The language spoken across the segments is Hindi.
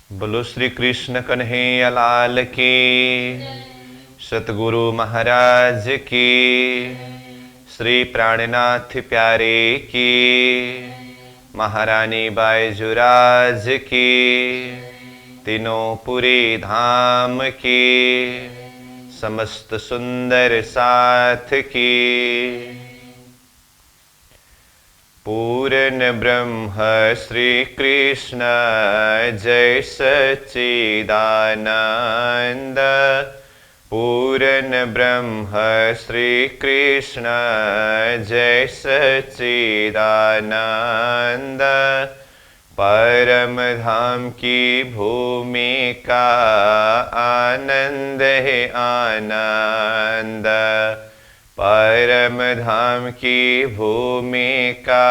बोलो श्री कृष्ण कन्हैया लाल की, सतगुरु महाराज की, श्री प्राणनाथ प्यारे की, महारानी बायजुराज की, तीनों पुरी धाम की, समस्त सुंदर साथ की। पूर्ण ब्रह्म श्री कृष्ण जय सच्चिदानंद। पूर्ण ब्रह्म श्री कृष्ण जय सच्चिदानंद। परम धाम की भूमि का आनंद है आनंद। परम धाम की भूमि का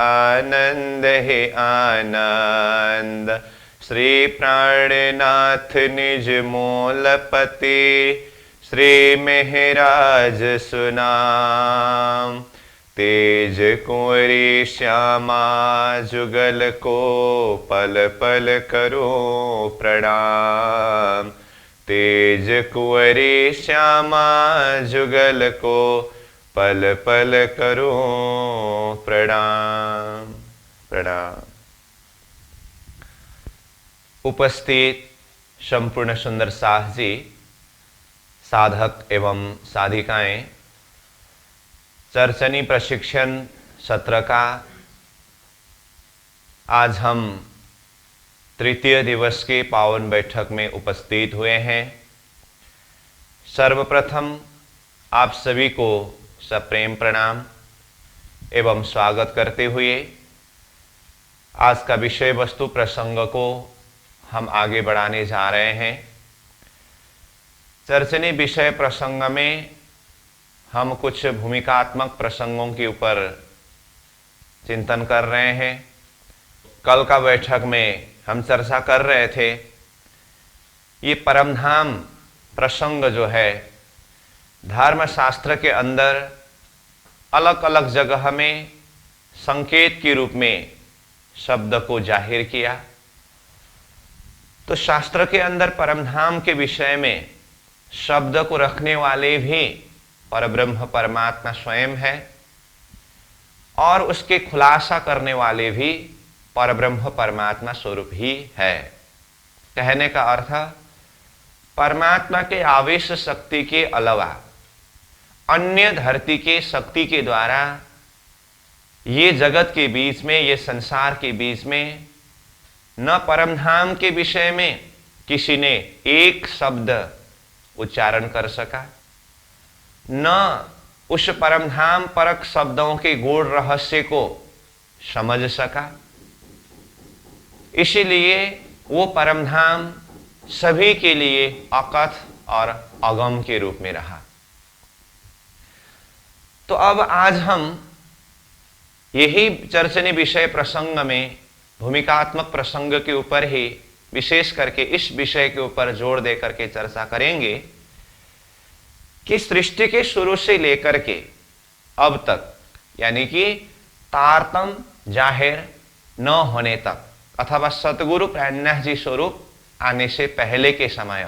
आनंद है आनंद। श्री प्राणनाथ निज मूलपति, श्री मेहराज सुनाम। तेज कुंवरी श्यामा जुगल को पल पल करो प्रणाम। तेज कुंवरी श्यामा जुगल को पल पल करो प्रणाम प्रणाम। उपस्थित संपूर्ण सुंदर सास जी, साधक एवं साधिकाएं, चर्चनी प्रशिक्षण सत्र का आज हम तृतीय दिवस के पावन बैठक में उपस्थित हुए हैं। सर्वप्रथम आप सभी को सप्रेम प्रणाम एवं स्वागत करते हुए आज का विषय वस्तु प्रसंग को हम आगे बढ़ाने जा रहे हैं। चर्चनी विषय प्रसंग में हम कुछ भूमिकात्मक प्रसंगों के ऊपर चिंतन कर रहे हैं। कल का बैठक में हम चर्चा कर रहे थे, ये परमधाम प्रसंग जो है धर्मशास्त्र के अंदर अलग अलग जगह में संकेत के रूप में शब्द को जाहिर किया। तो शास्त्र के अंदर परमधाम के विषय में शब्द को रखने वाले भी परब्रह्म परमात्मा स्वयं है और उसके खुलासा करने वाले भी परब्रह्म परमात्मा स्वरूप ही है। कहने का अर्थ, परमात्मा के आवेश शक्ति के अलावा अन्य धरती के शक्ति के द्वारा ये जगत के बीच में, ये संसार के बीच में न परमधाम के विषय में किसी ने एक शब्द उच्चारण कर सका, न उस परमधाम परक शब्दों के गूढ़ रहस्य को समझ सका। इसीलिए वो परमधाम सभी के लिए अकथ और अगम के रूप में रहा। तो अब आज हम यही चर्चनी विषय प्रसंग में भूमिकात्मक प्रसंग के ऊपर ही विशेष करके इस विषय के ऊपर जोर दे करके चर्चा करेंगे कि सृष्टि के शुरू से लेकर के अब तक, यानी कि तारतम्य जाहिर न होने तक अथवा सतगुरु प्राणनाथ जी स्वरूप आने से पहले के समय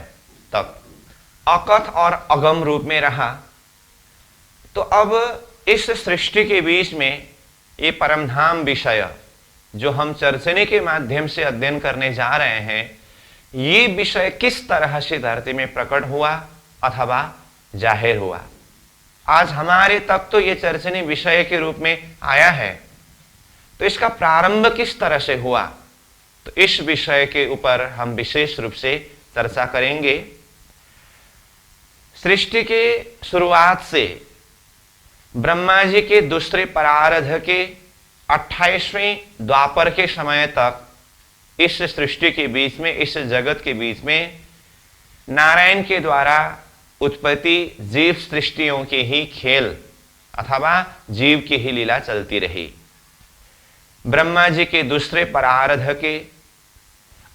तक अकथ और अगम रूप में रहा। तो अब इस सृष्टि के बीच में ये परमधाम विषय जो हम चर्चने के माध्यम से अध्ययन करने जा रहे हैं, ये विषय किस तरह से धरती में प्रकट हुआ अथवा जाहिर हुआ। आज हमारे तक तो ये चर्चनी विषय के रूप में आया है, तो इसका प्रारंभ किस तरह से हुआ, तो इस विषय के ऊपर हम विशेष रूप से चर्चा करेंगे। सृष्टि के शुरुआत से ब्रह्मा जी के दूसरे परार्ध के 28वें द्वापर के समय तक इस सृष्टि के बीच में, इस जगत के बीच में नारायण के द्वारा उत्पत्ति जीव सृष्टियों के ही खेल अथवा जीव की ही लीला चलती रही। ब्रह्मा जी के दूसरे परार्ध के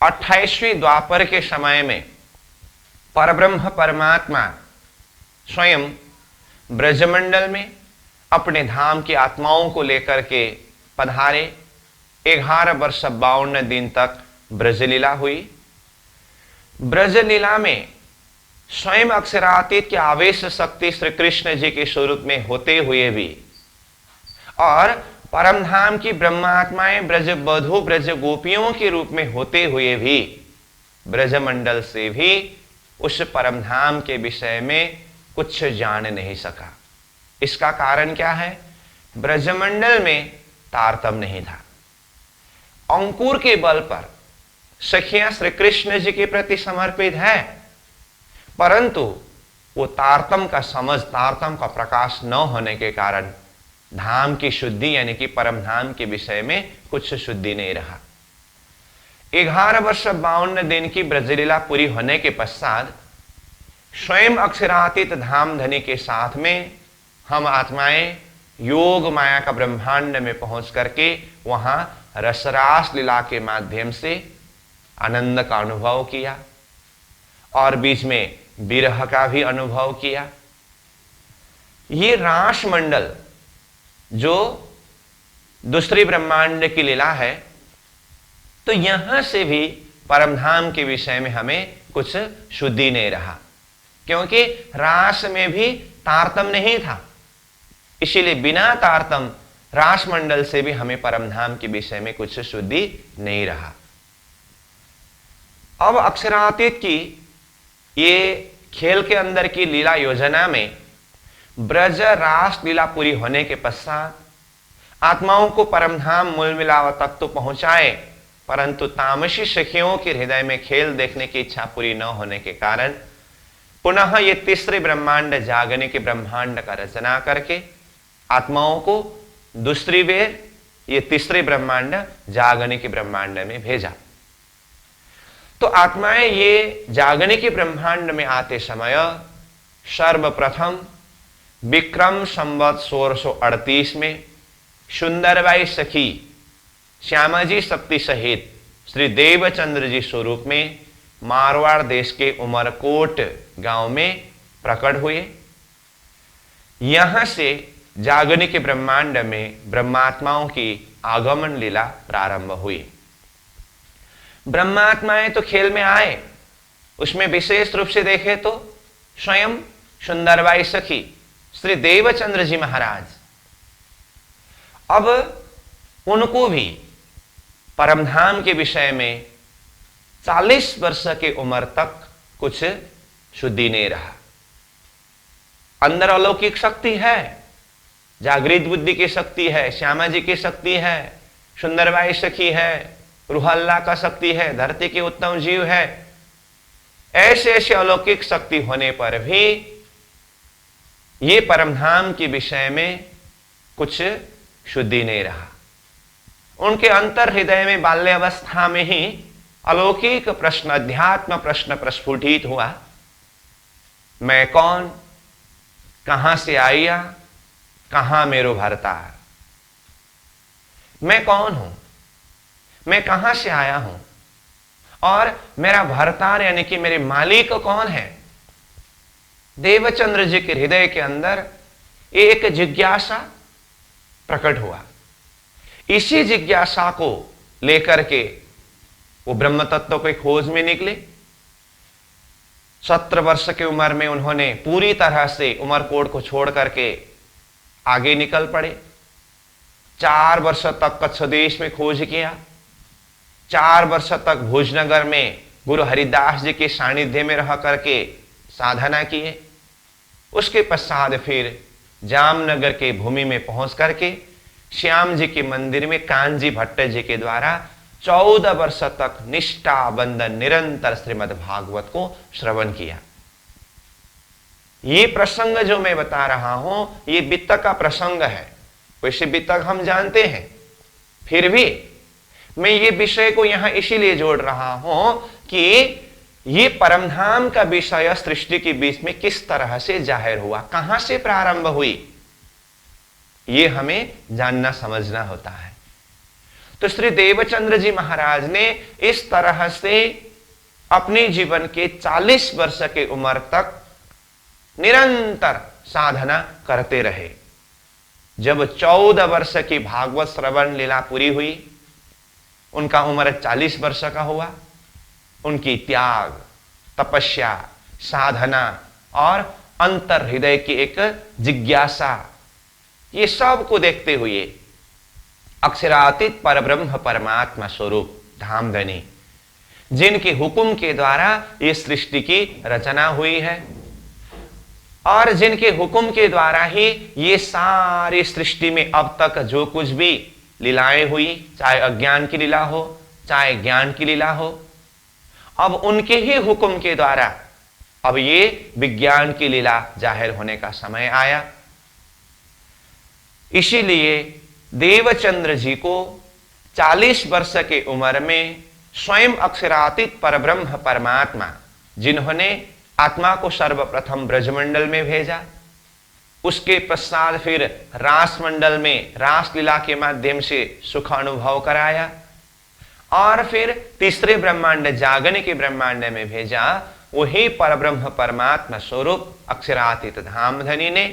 28वें द्वापर के समय में परब्रह्म परमात्मा स्वयं ब्रजमंडल में अपने धाम की आत्माओं को लेकर के पधारे। 11 वर्ष 52 दिन तक ब्रजलीला हुई। ब्रजलीला में स्वयं अक्षरातीत की आवेश शक्ति श्री कृष्ण जी के स्वरूप में होते हुए भी और परमधाम की ब्रह्मात्माएं ब्रज बधू ब्रज गोपियों के रूप में होते हुए भी ब्रजमंडल से भी उस परमधाम के विषय में कुछ जान नहीं सका। इसका कारण क्या है? ब्रजमंडल में तारतम्य नहीं था। अंकुर के बल पर सखियां श्री कृष्ण जी के प्रति समर्पित है, परंतु वो तारतम्य का समझ, तारतम्य का प्रकाश न होने के कारण धाम की शुद्धि यानी कि परम धाम के विषय में कुछ शुद्धि नहीं रहा। 11 वर्ष 52 दिन की ब्रजलीला पूरी होने के पश्चात स्वयं अक्षरातीत धाम धनी के साथ में हम आत्माएं योग माया का ब्रह्मांड में पहुंच करके वहां रसरास लीला के माध्यम से आनंद का अनुभव किया और बीच में विरह का भी अनुभव किया। ये रास मंडल जो दूसरी ब्रह्मांड की लीला है, तो यहां से भी परमधाम के विषय में हमें कुछ शुद्धि नहीं रहा, क्योंकि रास में भी तारतम्य नहीं था। इसीलिए बिना तारतम्य रास मंडल से भी हमें परमधाम के विषय में कुछ शुद्धि नहीं रहा। अब अक्षरातीत की ये खेल के अंदर की लीला योजना में ब्रज रास लीला पूरी होने के पश्चात आत्माओं को परमधाम मूल मिलावा तक तो पहुंचाए, परंतु तामसी सखियों के हृदय में खेल देखने की इच्छा पूरी न होने के कारण पुनः ये तीसरे ब्रह्मांड जागने के ब्रह्मांड का रचना करके आत्माओं को दूसरी बेर ये तीसरे ब्रह्मांड जागने के ब्रह्मांड में भेजा। तो आत्माएं ये जागने के ब्रह्मांड में आते समय सर्वप्रथम विक्रम संवत 1638 में सुंदरबाई सखी श्यामाजी सप्ती सहित श्री देवचंद्र जी स्वरूप में मारवाड़ देश के उमरकोट गांव में प्रकट हुए। यहां से जागने के ब्रह्मांड में ब्रह्मात्माओं की आगमन लीला प्रारंभ हुई। ब्रह्मात्माएं तो खेल में आए, उसमें विशेष रूप से देखे तो स्वयं सुंदरबाई सखी श्री देवचंद्र जी महाराज, अब उनको भी परमधाम के विषय में 40 वर्ष की उम्र तक कुछ शुद्धि नहीं रहा। अंदर अलौकिक शक्ति है, जागृत बुद्धि की शक्ति है, श्यामा जी की शक्ति है, सुंदरबाई सखी है, रूहल्ला का शक्ति है, धरती के उत्तम जीव है। ऐसे ऐसे अलौकिक शक्ति होने पर भी ये परमधाम के विषय में कुछ शुद्धि नहीं रहा। उनके अंतर हृदय में बाल्यावस्था में ही अलौकिक प्रश्न, अध्यात्म प्रश्न प्रस्फुटित हुआ। मैं कौन, कहां से आया, कहां मेरो भरतार। मैं कौन हूं, मैं कहां से आया हूं और मेरा भरतार यानी कि मेरे मालिक कौन है। देवचंद्र जी के हृदय के अंदर एक जिज्ञासा प्रकट हुआ। इसी जिज्ञासा को लेकर के वो ब्रह्म तत्व की खोज में निकले। 17 वर्ष की उम्र में उन्होंने पूरी तरह से उमरकोट को छोड़ करके आगे निकल पड़े। 4 वर्ष तक कच्छ देश में खोज किया। 4 वर्ष तक भोजनगर में गुरु हरिदास जी के सानिध्य में रह करके साधना किए। उसके पश्चात फिर जामनगर के भूमि में पहुंच करके श्याम जी के मंदिर में कांजी भट्ट जी के द्वारा 14 वर्ष तक निष्ठा बंधन निरंतर श्रीमद् भागवत को श्रवण किया। ये प्रसंग जो मैं बता रहा हूं, ये वित्त का प्रसंग है। वैसे वित्तक हम जानते हैं, फिर भी मैं ये विषय को यहां इसीलिए जोड़ रहा हूं कि ये परमधाम का विषय सृष्टि के बीच में किस तरह से जाहिर हुआ, कहां से प्रारंभ हुई, ये हमें जानना समझना होता है। तो श्री देवचंद्र जी महाराज ने इस तरह से अपने जीवन के 40 वर्ष की उम्र तक निरंतर साधना करते रहे। जब 14 वर्ष की भागवत श्रवण लीला पूरी हुई, उनका उम्र 40 वर्ष का हुआ। उनकी त्याग, तपस्या, साधना और अंतर हृदय की एक जिज्ञासा, ये सब को देखते हुए अक्षरातीत परब्रह्म परमात्मा स्वरूप धामधनी, जिनके हुक्म के द्वारा ये सृष्टि की रचना हुई है और जिनके हुक्म के द्वारा ही ये सारी सृष्टि में अब तक जो कुछ भी लीलाएं हुई, चाहे अज्ञान की लीला हो चाहे ज्ञान की लीला हो, अब उनके ही हुक्म के द्वारा अब ये विज्ञान की लीला जाहिर होने का समय आया। इसीलिए देवचंद्र जी को 40 वर्ष के उम्र में स्वयं अक्षरातीत परब्रह्म परमात्मा, जिन्होंने आत्मा को सर्वप्रथम ब्रजमंडल में भेजा, उसके पश्चात फिर रास मंडल में रासलीला के माध्यम से सुख अनुभव कराया और फिर तीसरे ब्रह्मांड जागने के ब्रह्मांड में भेजा, वही परब्रह्म परमात्मा स्वरूप अक्षरातीत धामधनी ने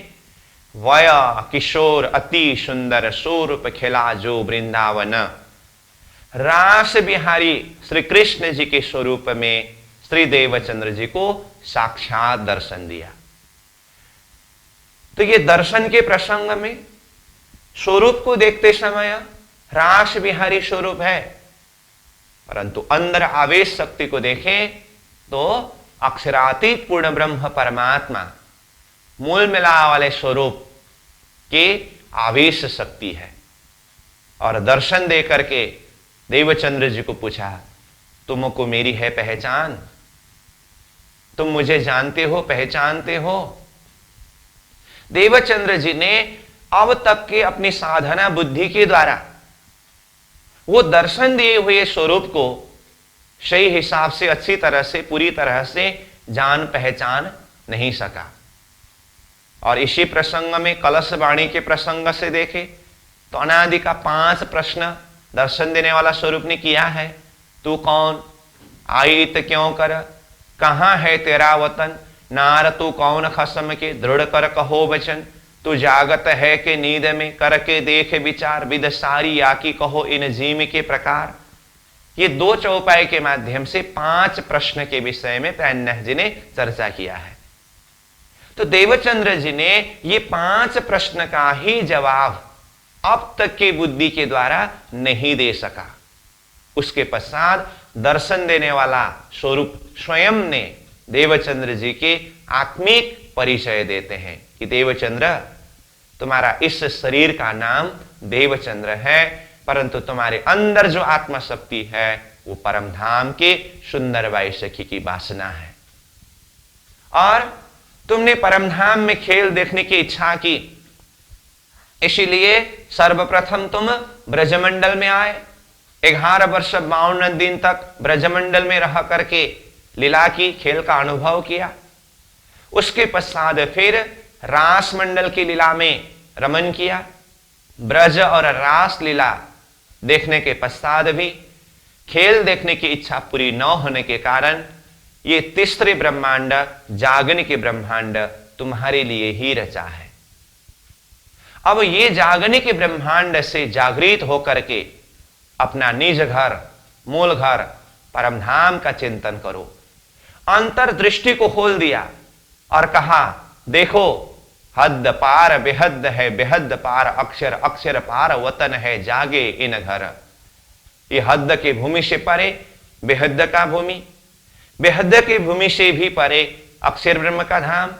वय किशोर अति सुंदर स्वरूप खिला जो वृंदावन, रास बिहारी श्री कृष्ण जी के स्वरूप में श्री देवचंद्र जी को साक्षात दर्शन दिया। तो ये दर्शन के प्रसंग में स्वरूप को देखते समय रास बिहारी स्वरूप है, परंतु अंदर आवेश शक्ति को देखें तो अक्षरातीत पूर्ण ब्रह्म परमात्मा मूल मिला वाले स्वरूप के आवेश शक्ति है। और दर्शन दे करके देवचंद्र जी को पूछा, तुमको मेरी है पहचान? तुम मुझे जानते हो, पहचानते हो? देवचंद्र जी ने अब तक के अपनी साधना बुद्धि के द्वारा वो दर्शन दिए हुए स्वरूप को सही हिसाब से, अच्छी तरह से, पूरी तरह से जान पहचान नहीं सका। और इसी प्रसंग में कलश वाणी के प्रसंग से देखे तो अनादि का 5 प्रश्न दर्शन देने वाला स्वरूप ने किया है। तू कौन, आई त क्यों कर, कहां है तेरा वतन, नार तू कौन खसम के, दृढ़ कर कहो वचन, तू जागत है के नींद में, करके देख विचार, विद सारी आकी कहो इन जीम के प्रकार। ये 2 चौपाई के माध्यम से 5 प्रश्न के विषय में प्राणनाथ जी ने चर्चा किया है। तो देवचंद्र जी ने ये 5 प्रश्न का ही जवाब अब तक की बुद्धि के द्वारा नहीं दे सका। उसके पश्चात दर्शन देने वाला स्वरूप स्वयं ने देवचंद्र जी के आत्मिक परिचय देते हैं कि देवचंद्र, तुम्हारा इस शरीर का नाम देवचंद्र है, परंतु तुम्हारे अंदर जो आत्मा शक्ति है वो परम धाम के सुंदर बाई सखी की वासना है। और तुमने परम धाम में खेल देखने की इच्छा की, इसीलिए सर्वप्रथम तुम ब्रजमंडल में आए। 11 वर्ष 52 दिन तक ब्रजमंडल में रह करके लीला की, खेल का अनुभव किया। उसके पश्चात फिर रास मंडल की लीला में रमन किया। ब्रज और रास लीला देखने के पश्चात भी खेल देखने की इच्छा पूरी न होने के कारण ये तीसरे ब्रह्मांड जागने के ब्रह्मांड तुम्हारे लिए ही रचा है। अब ये जागने के ब्रह्मांड से जागृत होकर के अपना निज घर, मूल घर परमधाम का चिंतन करो। अंतर्दृष्टि को खोल दिया और कहा, देखो हद पार बेहद है, बेहद पार अक्षर, अक्षर पार वतन है, जागे इन घर। ये हद के भूमि से परे बेहद का भूमि, बेहद की भूमि से भी परे अक्षर ब्रह्म का धाम,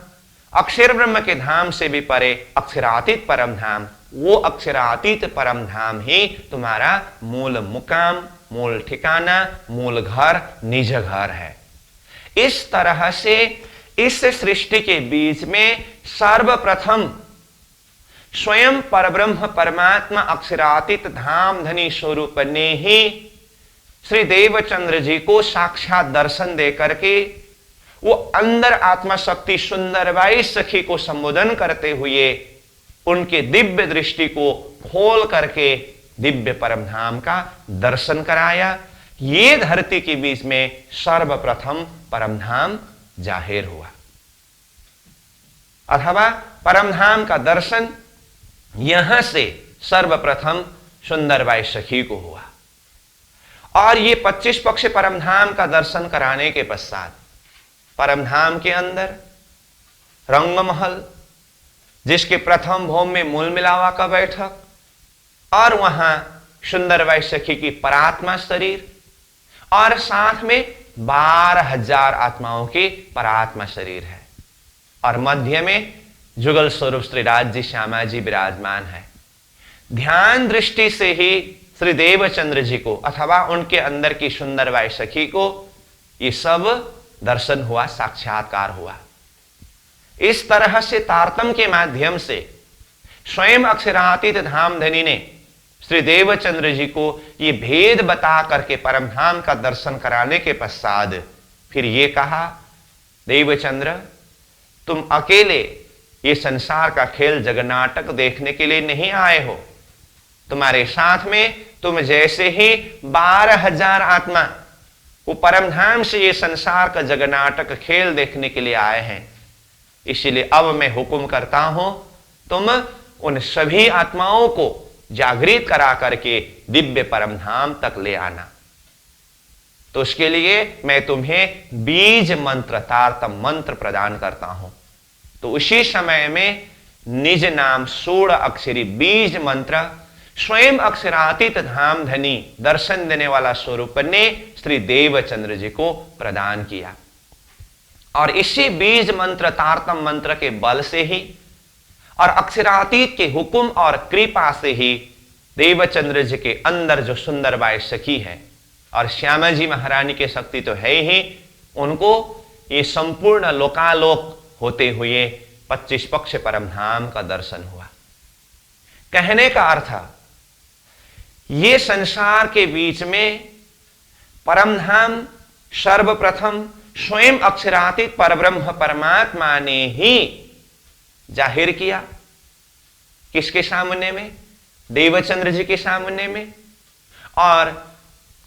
अक्षर ब्रह्म के धाम से भी परे अक्षरातीत परम धाम। वो अक्षरातीत परम धाम ही तुम्हारा मूल मुकाम, मूल ठिकाना, मूल घर, निज घर है। इस तरह से इस सृष्टि के बीच में सर्वप्रथम स्वयं परब्रह्म परमात्मा अक्षरातीत धाम धनी स्वरूप ने ही श्री देवचंद्र जी को साक्षात दर्शन दे करके वो अंदर आत्मा शक्ति सुंदरबाई सखी को संबोधन करते हुए उनके दिव्य दृष्टि को खोल करके दिव्य परमधाम का दर्शन कराया। ये धरती के बीच में सर्वप्रथम परमधाम जाहिर हुआ, अथवा परमधाम का दर्शन यहां से सर्वप्रथम सुंदरबाई सखी को हुआ। और ये 25 पक्ष परमधाम का दर्शन कराने के पश्चात परमधाम के अंदर रंगमहल, जिसके प्रथम भौम में मूल मिलावा का बैठक, और वहां सुंदरबाई सखी की परात्मा शरीर, और साथ में 12,000 आत्माओं की परात्मा शरीर है, और मध्य में जुगल स्वरूप श्री राज्य श्यामा जी विराजमान है। ध्यान दृष्टि से ही श्री देवचंद्र जी को अथवा उनके अंदर की सुंदरबाई सखी को ये सब दर्शन हुआ, साक्षात्कार हुआ। इस तरह से तारतम के माध्यम से स्वयं अक्षरातीत धामधनी ने श्री देवचंद्र जी को ये भेद बता करके परमधाम का दर्शन कराने के पश्चात फिर ये कहा, देवचंद्र तुम अकेले ये संसार का खेल जगनाटक देखने के लिए नहीं आए हो, तुम्हारे साथ में तुम जैसे ही 12,000 आत्मा वो परमधाम से ये संसार का जगनाटक खेल देखने के लिए आए हैं। इसलिए अब मैं हुक्म करता हूं, तुम उन सभी आत्माओं को जागृत करा करके दिव्य परमधाम तक ले आना। तो उसके लिए मैं तुम्हें बीज मंत्र, तारतम मंत्र प्रदान करता हूं। तो उसी समय में निज नाम 16 अक्षरी बीज मंत्र स्वयं अक्षरातीत धामधनी दर्शन देने वाला स्वरूप ने श्री देवचंद्र जी को प्रदान किया। और इसी बीज मंत्र, तारतम मंत्र के बल से ही और अक्षरातीत के हुक्म और कृपा से ही देवचंद्र जी के अंदर जो सुंदरबाई सखी है और श्यामा जी महारानी के शक्ति तो है ही, उनको ये संपूर्ण लोकालोक होते हुए 25 पक्ष परमधाम का दर्शन हुआ। कहने का अर्थ, ये संसार के बीच में परमधाम सर्वप्रथम स्वयं अक्षरातीत परब्रह्म परमात्मा ने ही जाहिर किया। किसके सामने में? देवचंद्र जी के सामने में। और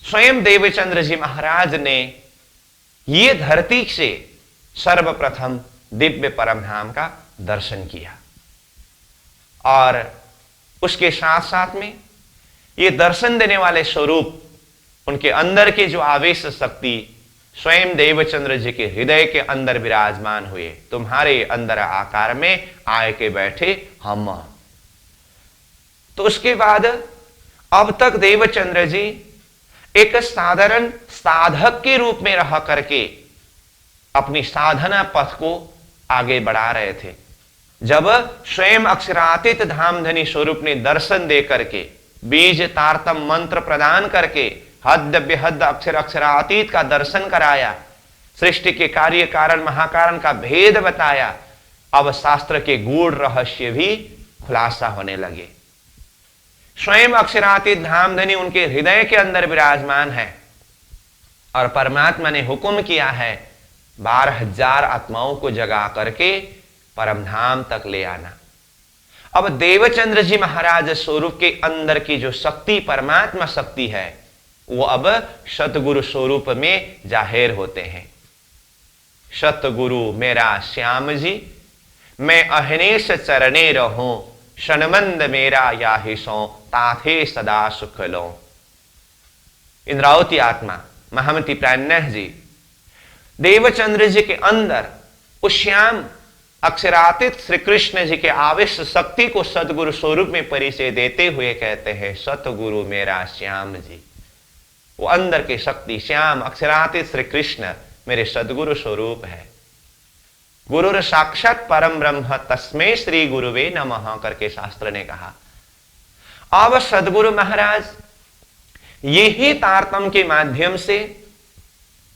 स्वयं देवचंद्र जी महाराज ने ये धरती से सर्वप्रथम दिव्य परमधाम का दर्शन किया। और उसके साथ साथ में ये दर्शन देने वाले स्वरूप, उनके अंदर के जो आवेश शक्ति स्वयं देवचंद्र जी के हृदय के अंदर विराजमान हुए। तुम्हारे अंदर आकार में आए के बैठे हम। तो उसके बाद अब तक देवचंद्र जी एक साधारण साधक के रूप में रह करके अपनी साधना पथ को आगे बढ़ा रहे थे। जब स्वयं अक्षरातीत धामधनी स्वरूप ने दर्शन दे करके बीज तारतम मंत्र प्रदान करके हद बेहद अक्षर अक्षरातीत का दर्शन कराया, सृष्टि के कार्य कारण महाकारण का भेद बताया, अब शास्त्र के गूढ़ रहस्य भी खुलासा होने लगे। स्वयं अक्षरातीत धामधनी उनके हृदय के अंदर विराजमान है और परमात्मा ने हुक्म किया है 12,000 आत्माओं को जगा करके परमधाम तक ले आना। अब देवचंद्र जी महाराज स्वरूप के अंदर की जो शक्ति, परमात्मा शक्ति है, वो अब सतगुरु स्वरूप में जाहिर होते हैं। सतगुरु मेरा श्याम जी, मैं अहनेश चरणे रहूं, शनमंद मेरा याहि सो, ताथे सदा सुख लो। इंद्रावती आत्मा महामती प्राणनाथ जी देवचंद्र जी के अंदर उस श्याम अक्षरातीत श्री कृष्ण जी के आवेश शक्ति को सतगुरु स्वरूप में परिचय देते हुए कहते हैं, सतगुरु मेरा श्याम जी। वो अंदर की शक्ति श्याम अक्षरातीत श्री कृष्ण मेरे सदगुरु स्वरूप है। गुरुर साक्षात परम ब्रह्म तस्मै श्री गुरुवे नमः करके शास्त्र ने कहा। अब सदगुरु महाराज यही तारतम के माध्यम से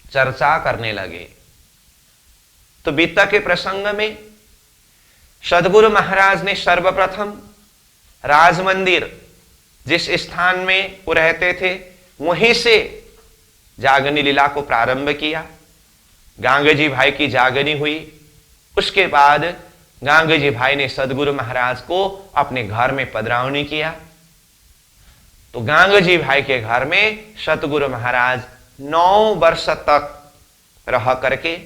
चर्चा करने लगे। तो बीता के प्रसंग में सदगुरु महाराज ने सर्वप्रथम राज मंदिर, जिस स्थान में वो रहते थे, वहीं से जागनी लीला को प्रारंभ किया। गांगजी भाई की जागनी हुई। उसके बाद गांगजी भाई ने सदगुरु महाराज को अपने घर में पधरावनी किया। तो गांगजी भाई के घर में सतगुरु महाराज 9 वर्ष तक रह करके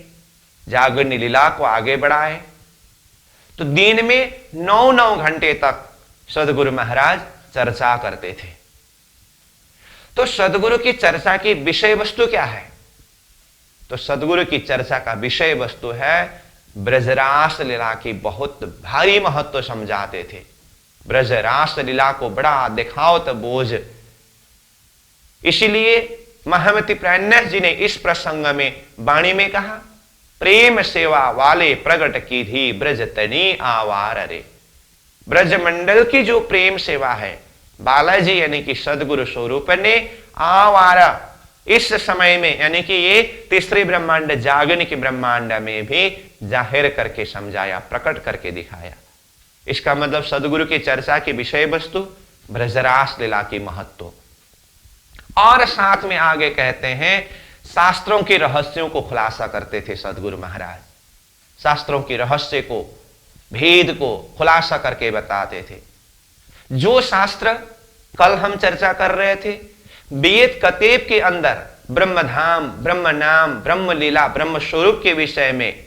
जागनी लीला को आगे बढ़ाए। तो दिन में 9-9 घंटे तक सदगुरु महाराज चर्चा करते थे। तो सदगुरु की चर्चा की विषय वस्तु क्या है? तो सदगुरु की चर्चा का विषय वस्तु है ब्रजरास लीला की बहुत भारी महत्व समझाते थे। ब्रजरास लीला को बड़ा दिखाओ तो बोझ। इसलिए महामति प्राणनाथ जी ने इस प्रसंग में वाणी में कहा, प्रेम सेवा वाले प्रगट की थी ब्रज तनी आवार रे। ब्रजमंडल की जो प्रेम सेवा है, बालाजी यानी कि सदगुरु स्वरूप ने आवारा इस समय में, यानी कि ये तीसरे ब्रह्मांड जागन के ब्रह्मांड में भी जाहिर करके समझाया, प्रकट करके दिखाया। इसका मतलब सदगुरु की चर्चा की विषय वस्तु ब्रजरास लीला की महत्व, और साथ में आगे कहते हैं शास्त्रों के रहस्यों को खुलासा करते थे सदगुरु महाराज। शास्त्रों के रहस्य को, भेद को खुलासा करके बताते थे। जो शास्त्र कल हम चर्चा कर रहे थे, वेद कतेब के अंदर ब्रह्मधाम, ब्रह्म नाम, ब्रह्म लीला, ब्रह्म स्वरूप के विषय में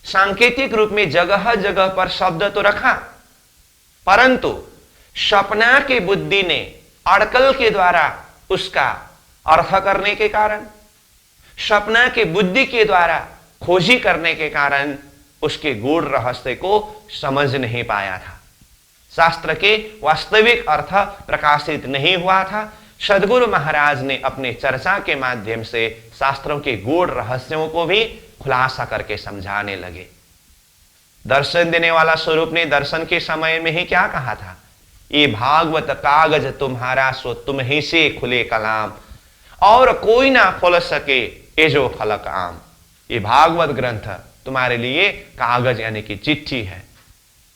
सांकेतिक रूप में जगह जगह पर शब्द तो रखा, परंतु सपना के बुद्धि ने अड़कल के द्वारा उसका अर्थ करने के कारण, सपना के बुद्धि के द्वारा खोजी करने के कारण उसके गूढ़ रहस्य को समझ नहीं पाया था। शास्त्र के वास्तविक अर्थ प्रकाशित नहीं हुआ था। सदगुरु महाराज ने अपने चर्चा के माध्यम से शास्त्रों के गूढ़ रहस्यों को भी खुलासा करके समझाने लगे। दर्शन देने वाला स्वरूप ने दर्शन के समय में ही क्या कहा था? ये भागवत कागज तुम्हारा सो तुम ही से खुले कलाम, और कोई ना खोल सके ये जो फलक आम। ये भागवत ग्रंथ तुम्हारे लिए कागज यानी कि चिट्ठी है,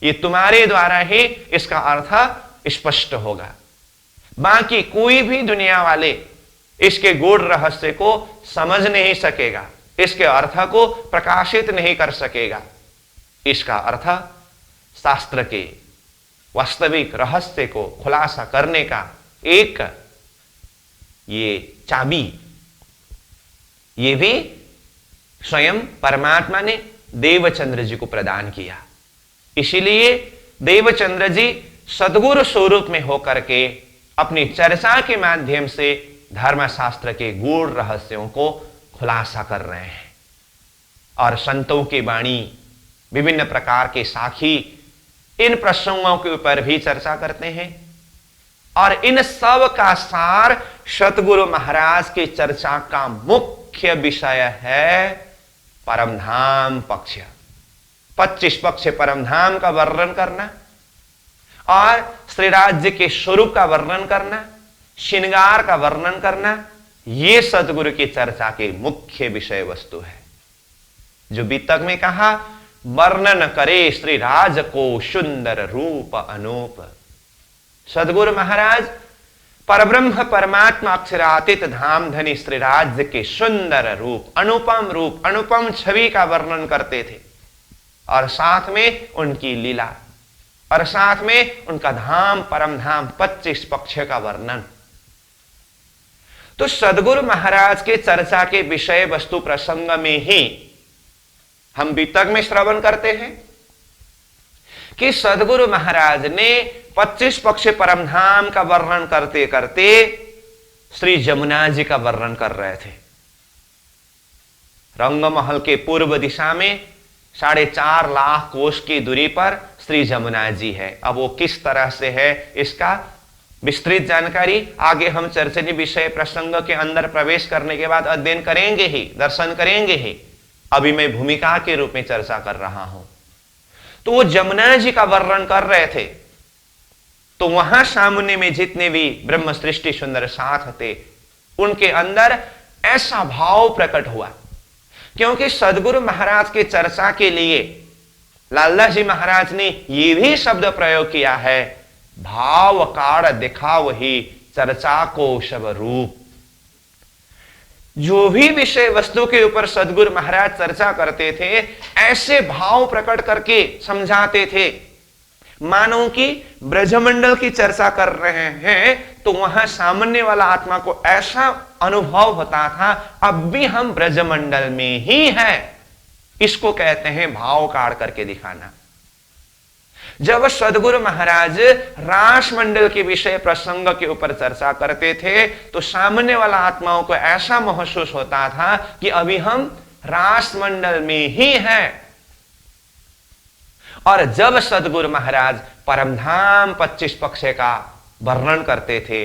ये तुम्हारे द्वारा ही इसका अर्थ स्पष्ट होगा। बाकी कोई भी दुनिया वाले इसके गूढ़ रहस्य को समझ नहीं सकेगा, इसके अर्थ को प्रकाशित नहीं कर सकेगा। इसका अर्थ शास्त्र के वास्तविक रहस्य को खुलासा करने का एक ये चाबी, ये भी स्वयं परमात्मा ने देवचंद्र जी को प्रदान किया। इसीलिए देवचंद्र जी सदगुरु स्वरूप में होकर के अपनी चर्चा के माध्यम से धर्मशास्त्र के गूढ़ रहस्यों को खुलासा कर रहे हैं। और संतों की वाणी, विभिन्न प्रकार के साखी इन प्रसंगों के ऊपर भी चर्चा करते हैं। और इन सब का सार सतगुरु महाराज की चर्चा का मुख्य विषय है परमधाम पक्ष। 25 पक्ष परमधाम का वर्णन करना और श्री राज्य के स्वरूप का वर्णन करना, श्रृंगार का वर्णन करना, ये सतगुरु की चर्चा के मुख्य विषय वस्तु है। जो बीतक में कहा, वर्णन करे श्री राज को सुंदर रूप अनूप। सदगुरु महाराज परब्रह्म परमात्मा अक्षरातीत धाम धनी श्री राज्य के सुंदर रूप, अनुपम छवि का वर्णन करते थे, और साथ में उनकी लीला, और साथ में उनका धाम परम धाम 25 पक्ष का वर्णन। तो सदगुरु महाराज के चर्चा के विषय वस्तु प्रसंग में ही हम बीतक में श्रवण करते हैं कि सदगुरु महाराज ने 25 पक्ष परमधाम का वर्णन करते करते श्री जमुना जी का वर्णन कर रहे थे। रंगमहल के पूर्व दिशा में 4.5 लाख कोष की दूरी पर श्री जमुना जी है। अब वो किस तरह से है, इसका विस्तृत जानकारी आगे हम चर्चनी विषय प्रसंग के अंदर प्रवेश करने के बाद अध्ययन करेंगे ही, दर्शन करेंगे ही। अभी मैं भूमिका के रूप में चर्चा कर रहा हूं। तो वो जमुना जी का वर्णन कर रहे थे, तो वहां सामने में जितने भी ब्रह्म सृष्टि सुंदर साथ थे, उनके अंदर ऐसा भाव प्रकट हुआ, क्योंकि सदगुरु महाराज के चर्चा के लिए लाला जी महाराज ने यह भी शब्द प्रयोग किया है, भाव काड़ दिखाव ही चर्चा को शब रूप। जो भी विषय वस्तु के ऊपर सदगुरु महाराज चर्चा करते थे, ऐसे भाव प्रकट करके समझाते थे, मानो कि ब्रजमंडल की चर्चा कर रहे हैं तो वहां सामान्य वाला आत्मा को ऐसा अनुभव होता था, अब भी हम ब्रजमंडल में ही हैं। इसको कहते हैं भाव काढ़ करके दिखाना। जब सदगुरु महाराज रास मंडल के विषय प्रसंग के ऊपर चर्चा करते थे तो सामने वाला आत्माओं को ऐसा महसूस होता था कि अभी हम रास मंडल में ही हैं। और जब सदगुरु महाराज परमधाम 25 पक्ष का वर्णन करते थे,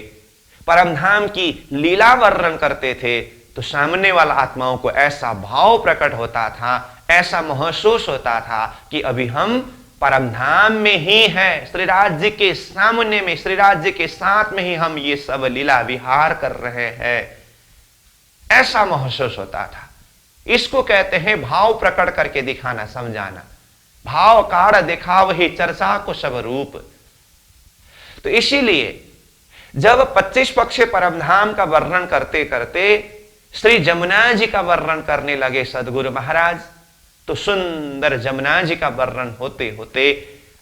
परमधाम की लीला वर्णन करते थे, तो सामने वाला आत्माओं को ऐसा भाव प्रकट होता था, ऐसा महसूस होता था कि अभी हम परमधाम में ही हैं, श्री राज्य के सामने में, श्री राज्य के साथ में ही हम ये सब लीला विहार कर रहे हैं, ऐसा महसूस होता था। इसको कहते हैं भाव प्रकट करके दिखाना, समझाना। भाव कार दिखाव ही चर्चा को सब रूप। तो इसीलिए जब 25 पक्ष परमधाम का वर्णन करते करते श्री जमुना जी का वर्णन करने लगे सदगुरु महाराज, तो सुंदर जमुना जी का वर्णन होते होते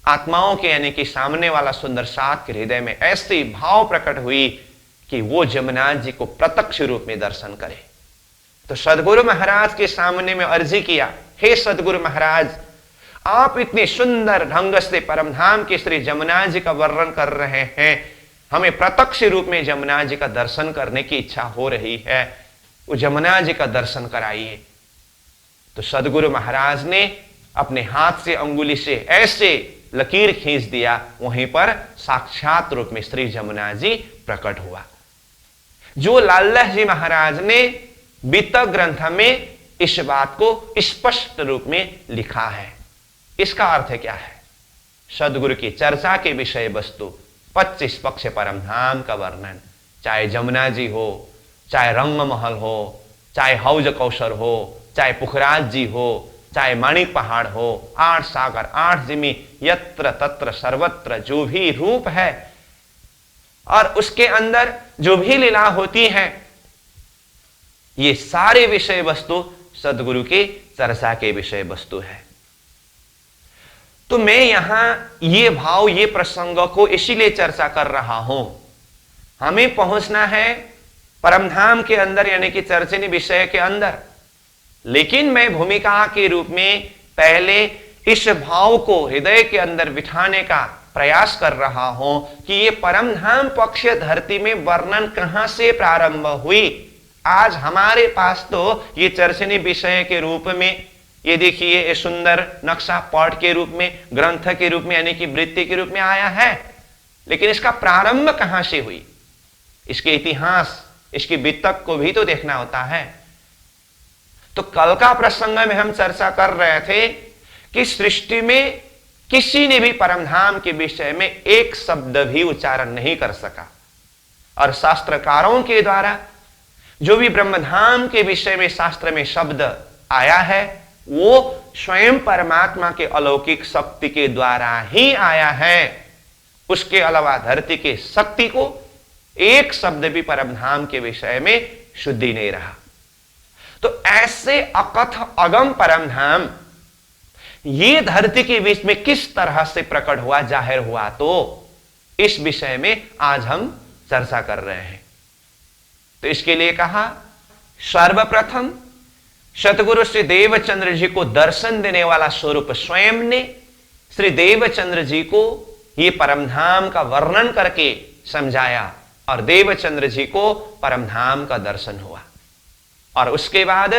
आत्माओं के यानी कि सामने वाला सुंदर साथ के हृदय में ऐसी भाव प्रकट हुई कि वो जमुना जी को प्रत्यक्ष रूप में दर्शन करे। तो सदगुरु महाराज के सामने में अर्जी किया, हे सदगुरु महाराज, आप इतने सुंदर ढंग से परमधाम के श्री जमुना जी का वर्णन कर रहे हैं, हमें प्रत्यक्ष रूप में जमुना जी का दर्शन करने की इच्छा हो रही है, वो जमुना जी का दर्शन कराइए। तो सदगुरु महाराज ने अपने हाथ से अंगुली से ऐसे लकीर खींच दिया, वहीं पर साक्षात रूप में श्री जमुना जी प्रकट हुआ। जो लाल्लाह जी महाराज ने बीतक ग्रंथ में इस बात को स्पष्ट रूप में लिखा है। इसका अर्थ क्या है? सदगुरु की चर्चा के विषय वस्तु 25 पक्ष परमधाम का वर्णन, चाहे जमुना जी हो, चाहे रंग महल हो, चाहे हौज कौशर हो, चाहे पुखराज जी हो, चाहे माणिक पहाड़ हो, 8 सागर 8 जिमी, यत्र तत्र सर्वत्र जो भी रूप है और उसके अंदर जो भी लीला होती है, ये सारे विषय वस्तु सदगुरु के चर्चा के विषय वस्तु है। तो मैं यहां ये भाव, ये प्रसंग को इसीलिए चर्चा कर रहा हूं। हमें पहुंचना है परमधाम के अंदर यानी कि चर्चनी विषय के अंदर, लेकिन मैं भूमिका के रूप में पहले इस भाव को हृदय के अंदर बिठाने का प्रयास कर रहा हूं कि ये परमधाम पक्ष धरती में वर्णन कहां से प्रारंभ हुई। आज हमारे पास तो ये चर्चनी विषय के रूप में, ये देखिए, ये सुंदर नक्शा पाठ के रूप में, ग्रंथ के रूप में यानी कि वृत्ति के रूप में आया है, लेकिन इसका प्रारंभ कहां से हुई, इसके इतिहास, इसकी वितक को भी तो देखना होता है। तो कल का प्रसंग में हम चर्चा कर रहे थे कि सृष्टि में किसी ने भी परमधाम के विषय में एक शब्द भी उच्चारण नहीं कर सका, और शास्त्रकारों के द्वारा जो भी ब्रह्मधाम के विषय में शास्त्र में शब्द आया है वो स्वयं परमात्मा के अलौकिक शक्ति के द्वारा ही आया है। उसके अलावा धरती के शक्ति को एक शब्द भी परमधाम के विषय में शुद्धि नहीं रहा। तो ऐसे अकथ अगम परमधाम ये धरती के बीच में किस तरह से प्रकट हुआ, जाहिर हुआ, तो इस विषय में आज हम चर्चा कर रहे हैं। तो इसके लिए कहा, सर्वप्रथम सतगुरु श्री देवचंद्र जी को दर्शन देने वाला स्वरूप स्वयं ने श्री देवचंद्र जी को ये परमधाम का वर्णन करके समझाया, और देवचंद्र जी को परमधाम का दर्शन हुआ। और उसके बाद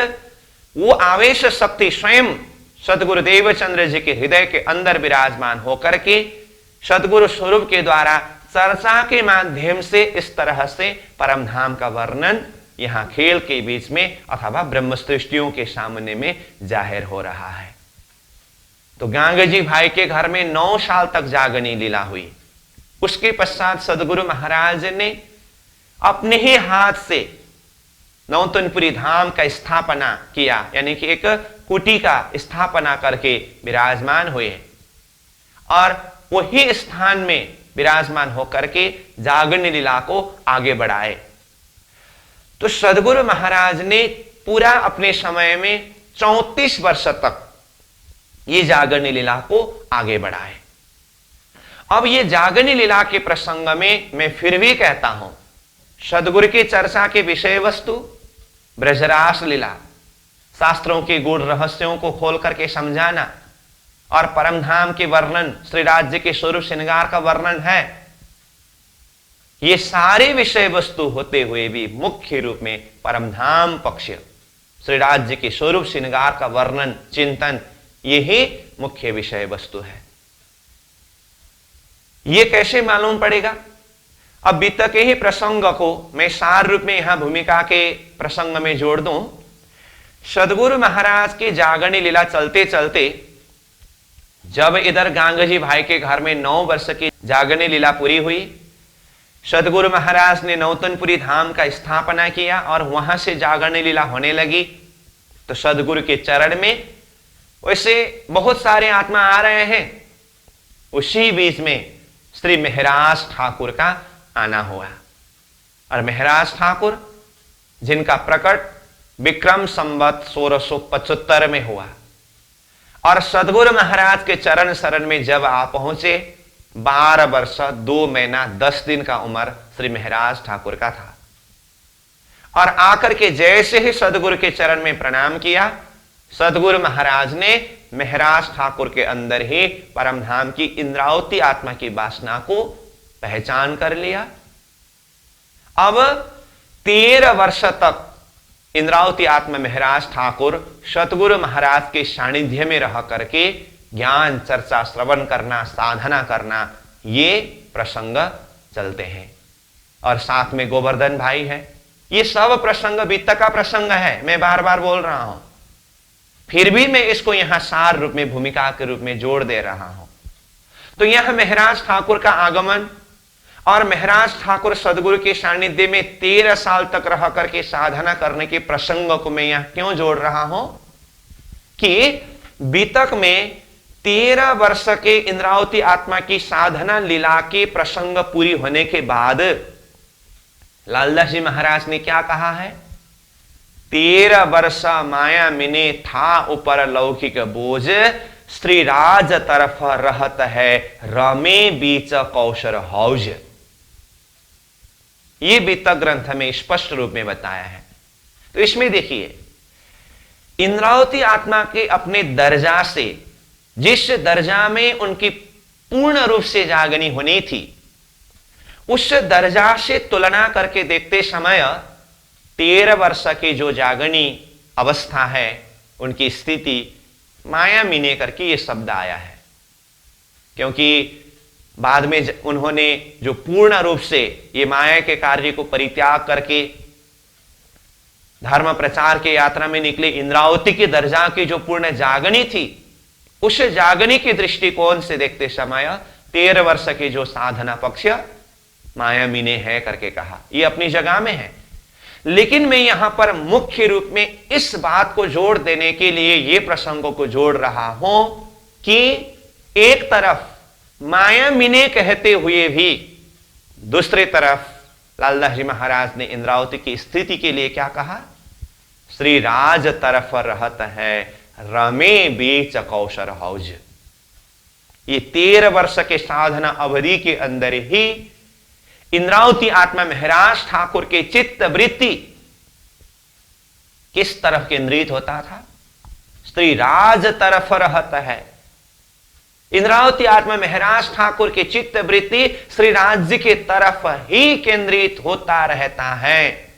वो आवेश शक्ति स्वयं सतगुरु देवचंद्र जी के हृदय के अंदर विराजमान होकर के सतगुरु स्वरूप के द्वारा चर्चा के माध्यम से इस तरह से परमधाम का वर्णन यहां खेल के बीच में अथवा ब्रह्म सृष्टियों के सामने में जाहिर हो रहा है। तो गांग जी भाई के घर में 9 साल तक जागनी लीला हुई। उसके पश्चात सदगुरु महाराज ने अपने ही हाथ से नौतनपुरी धाम का स्थापना किया, यानी कि एक कुटी का स्थापना करके विराजमान हुए, और वही स्थान में विराजमान होकर के जागरण लीला को आगे बढ़ाए। तो सदगुरु महाराज ने पूरा अपने समय में 34 वर्ष तक ये जागरण लीला को आगे बढ़ाए। अब ये जागरण लीला के प्रसंग में मैं फिर भी कहता हूं, सदगुरु की चर्चा के विषय वस्तु ब्रजरास लीला, शास्त्रों के गूढ़ रहस्यों को खोल करके समझाना, और परमधाम के वर्णन, श्री राज्य के स्वरूप श्रृंगार का वर्णन है। ये सारे विषय वस्तु होते हुए भी मुख्य रूप में परमधाम पक्ष, श्री राज्य के स्वरूप श्रृंगार का वर्णन, चिंतन, यही मुख्य विषय वस्तु है। ये कैसे मालूम पड़ेगा? अब बीते के ही प्रसंग को मैं सार रूप में यहां भूमिका के प्रसंग में जोड़ दूं। सदगुरु महाराज की जागरणी लीला चलते चलते जब इधर गांगजी भाई के घर में 9 वर्ष की जागरणी लीला पूरी हुई, सदगुरु महाराज ने नौतनपुरी धाम का स्थापना किया और वहां से जागरणी लीला होने लगी। तो सदगुरु के चरण में वैसे बहुत सारे आत्मा आ रहे हैं। उसी बीच में श्री महराज ठाकुर का आना हुआ। और महराज ठाकुर जिनका प्रकट विक्रम संवत 1675 में हुआ, और सदगुरु महाराज के चरण शरण में जब आप पहुंचे, 12 वर्ष 2 महीना 10 दिन का उम्र श्री महराज ठाकुर का था। और आकर के जैसे ही सदगुरु के चरण में प्रणाम किया, सदगुरु महाराज ने महराज ठाकुर के अंदर ही परमधाम की इंद्रावती आत्मा की वासना को पहचान कर लिया। अब 13 वर्ष तक इंद्रावती आत्मा महराज ठाकुर सतगुरु महाराज के सानिध्य में रह करके ज्ञान चर्चा श्रवण करना, साधना करना, ये प्रसंग चलते हैं। और साथ में गोवर्धन भाई है। ये सब प्रसंग वित्त का प्रसंग है, मैं बार बार बोल रहा हूं, फिर भी मैं इसको यहां सार रूप में भूमिका के रूप में जोड़ दे रहा हूं। तो यह महराज ठाकुर का आगमन और महराज ठाकुर सदगुरु के सानिध्य में 13 साल तक रह करके साधना करने के प्रसंग को मैं यहां क्यों जोड़ रहा हूं कि बीतक में 13 वर्ष के इंद्रावती आत्मा की साधना लीला के प्रसंग पूरी होने के बाद लालदास जी महाराज ने क्या कहा है? 13 वर्ष माया मिने था ऊपर लौकिक बोझ, श्री राज तरफ रहत है रमे बीच कौशर हौज। ये बीतक ग्रंथ में स्पष्ट रूप में बताया है। तो इसमें देखिए, इंद्रावती आत्मा के अपने दर्जा से, जिस दर्जा में उनकी पूर्ण रूप से जागनी होनी थी, उस दर्जा से तुलना करके देखते समय 13 वर्ष की जो जागनी अवस्था है, उनकी स्थिति माया मिने करके ये शब्द आया है। क्योंकि बाद में उन्होंने जो पूर्ण रूप से ये माया के कार्य को परित्याग करके धर्म प्रचार के यात्रा में निकले, इंद्रावती की दर्जा की जो पूर्ण जागनी थी, उस जागनी के दृष्टिकोण से देखते समय 13 वर्ष के जो साधना पक्ष माया मिने है करके कहा। ये अपनी जगह में है, लेकिन मैं यहां पर मुख्य रूप में इस बात को जोड़ देने के लिए ये प्रसंगों को जोड़ रहा हूं कि एक तरफ माया मिने कहते हुए भी दूसरी तरफ लालदास जी महाराज ने इंद्रावती की स्थिति के लिए क्या कहा? श्री राज तरफ रहत है रमे बीच कौशर हौज। ये 13 वर्ष के साधना अवधि के अंदर ही इंद्रावती आत्मा महराज ठाकुर के चित्त वृत्ति किस तरफ केंद्रित होता था? श्री राज तरफ रहत है। इंद्रावती आत्मा महराज ठाकुर के चित्त वृत्ति श्री राज्य के तरफ ही केंद्रित होता रहता है।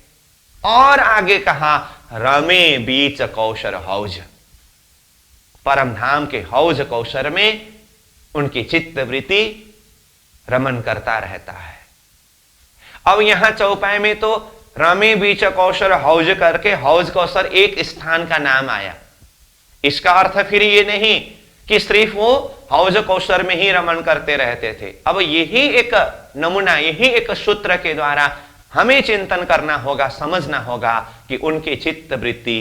और आगे कहा रमे बीच कौशर हौज, परमधाम के हौज कौशर में उनकी चित्त वृत्ति रमन करता रहता है। अब यहां चौपाई में तो रमे बीच कौशर हौज करके हौज कौशर एक स्थान का नाम आया। इसका अर्थ फिर ये नहीं कि सिर्फ वो हौज कौशर में ही रमन करते रहते थे। अब यही एक नमूना, यही एक सूत्र के द्वारा हमें चिंतन करना होगा, समझना होगा कि उनकी चित्त वृत्ति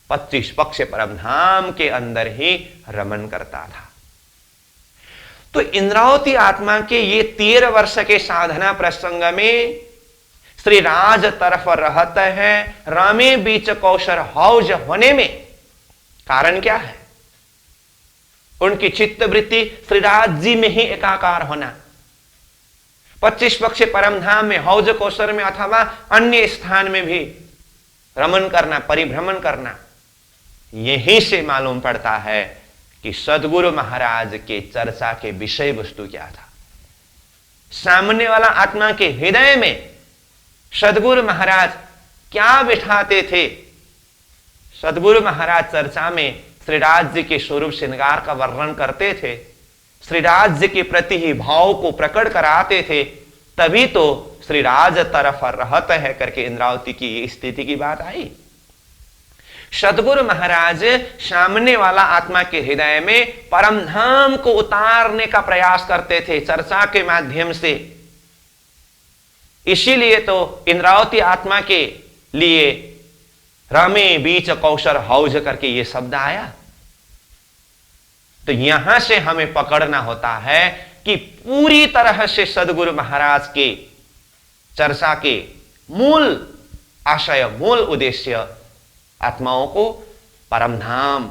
25 पक्ष परमधाम के अंदर ही रमन करता था। तो इंद्रावती आत्मा के ये 13 वर्ष के साधना प्रसंग में श्री राज तरफ रहता है रामे बीच कौशर हौज होने में कारण क्या है? उनकी चित्त वृत्ति श्री राज जी में ही एकाकार होना, 25 पक्ष परमधाम में, हौज कौशर में अथवा अन्य स्थान में भी रमन करना, परिभ्रमण करना। यहीं से मालूम पड़ता है कि सदगुरु महाराज के चर्चा के विषय वस्तु क्या था। सामने वाला आत्मा के हृदय में सदगुरु महाराज क्या बिठाते थे। सदगुरु महाराज चर्चा में श्रीराज जी के स्वरूप श्रृंगार का वर्णन करते थे, श्रीराज जी के प्रति ही भाव को प्रकट कराते थे, तभी तो श्रीराज तरफ रहत है करके इंद्रावती की स्थिति की बात आई। सदगुरु महाराज सामने वाला आत्मा के हृदय में परम धाम को उतारने का प्रयास करते थे चर्चा के माध्यम से। इसीलिए तो इंद्रावती आत्मा के लिए रमे बीच कौशल हौज करके ये शब्द आया। तो यहां से हमें पकड़ना होता है कि पूरी तरह से सदगुरु महाराज के चर्चा के मूल आशय, मूल उद्देश्य आत्माओं को परमधाम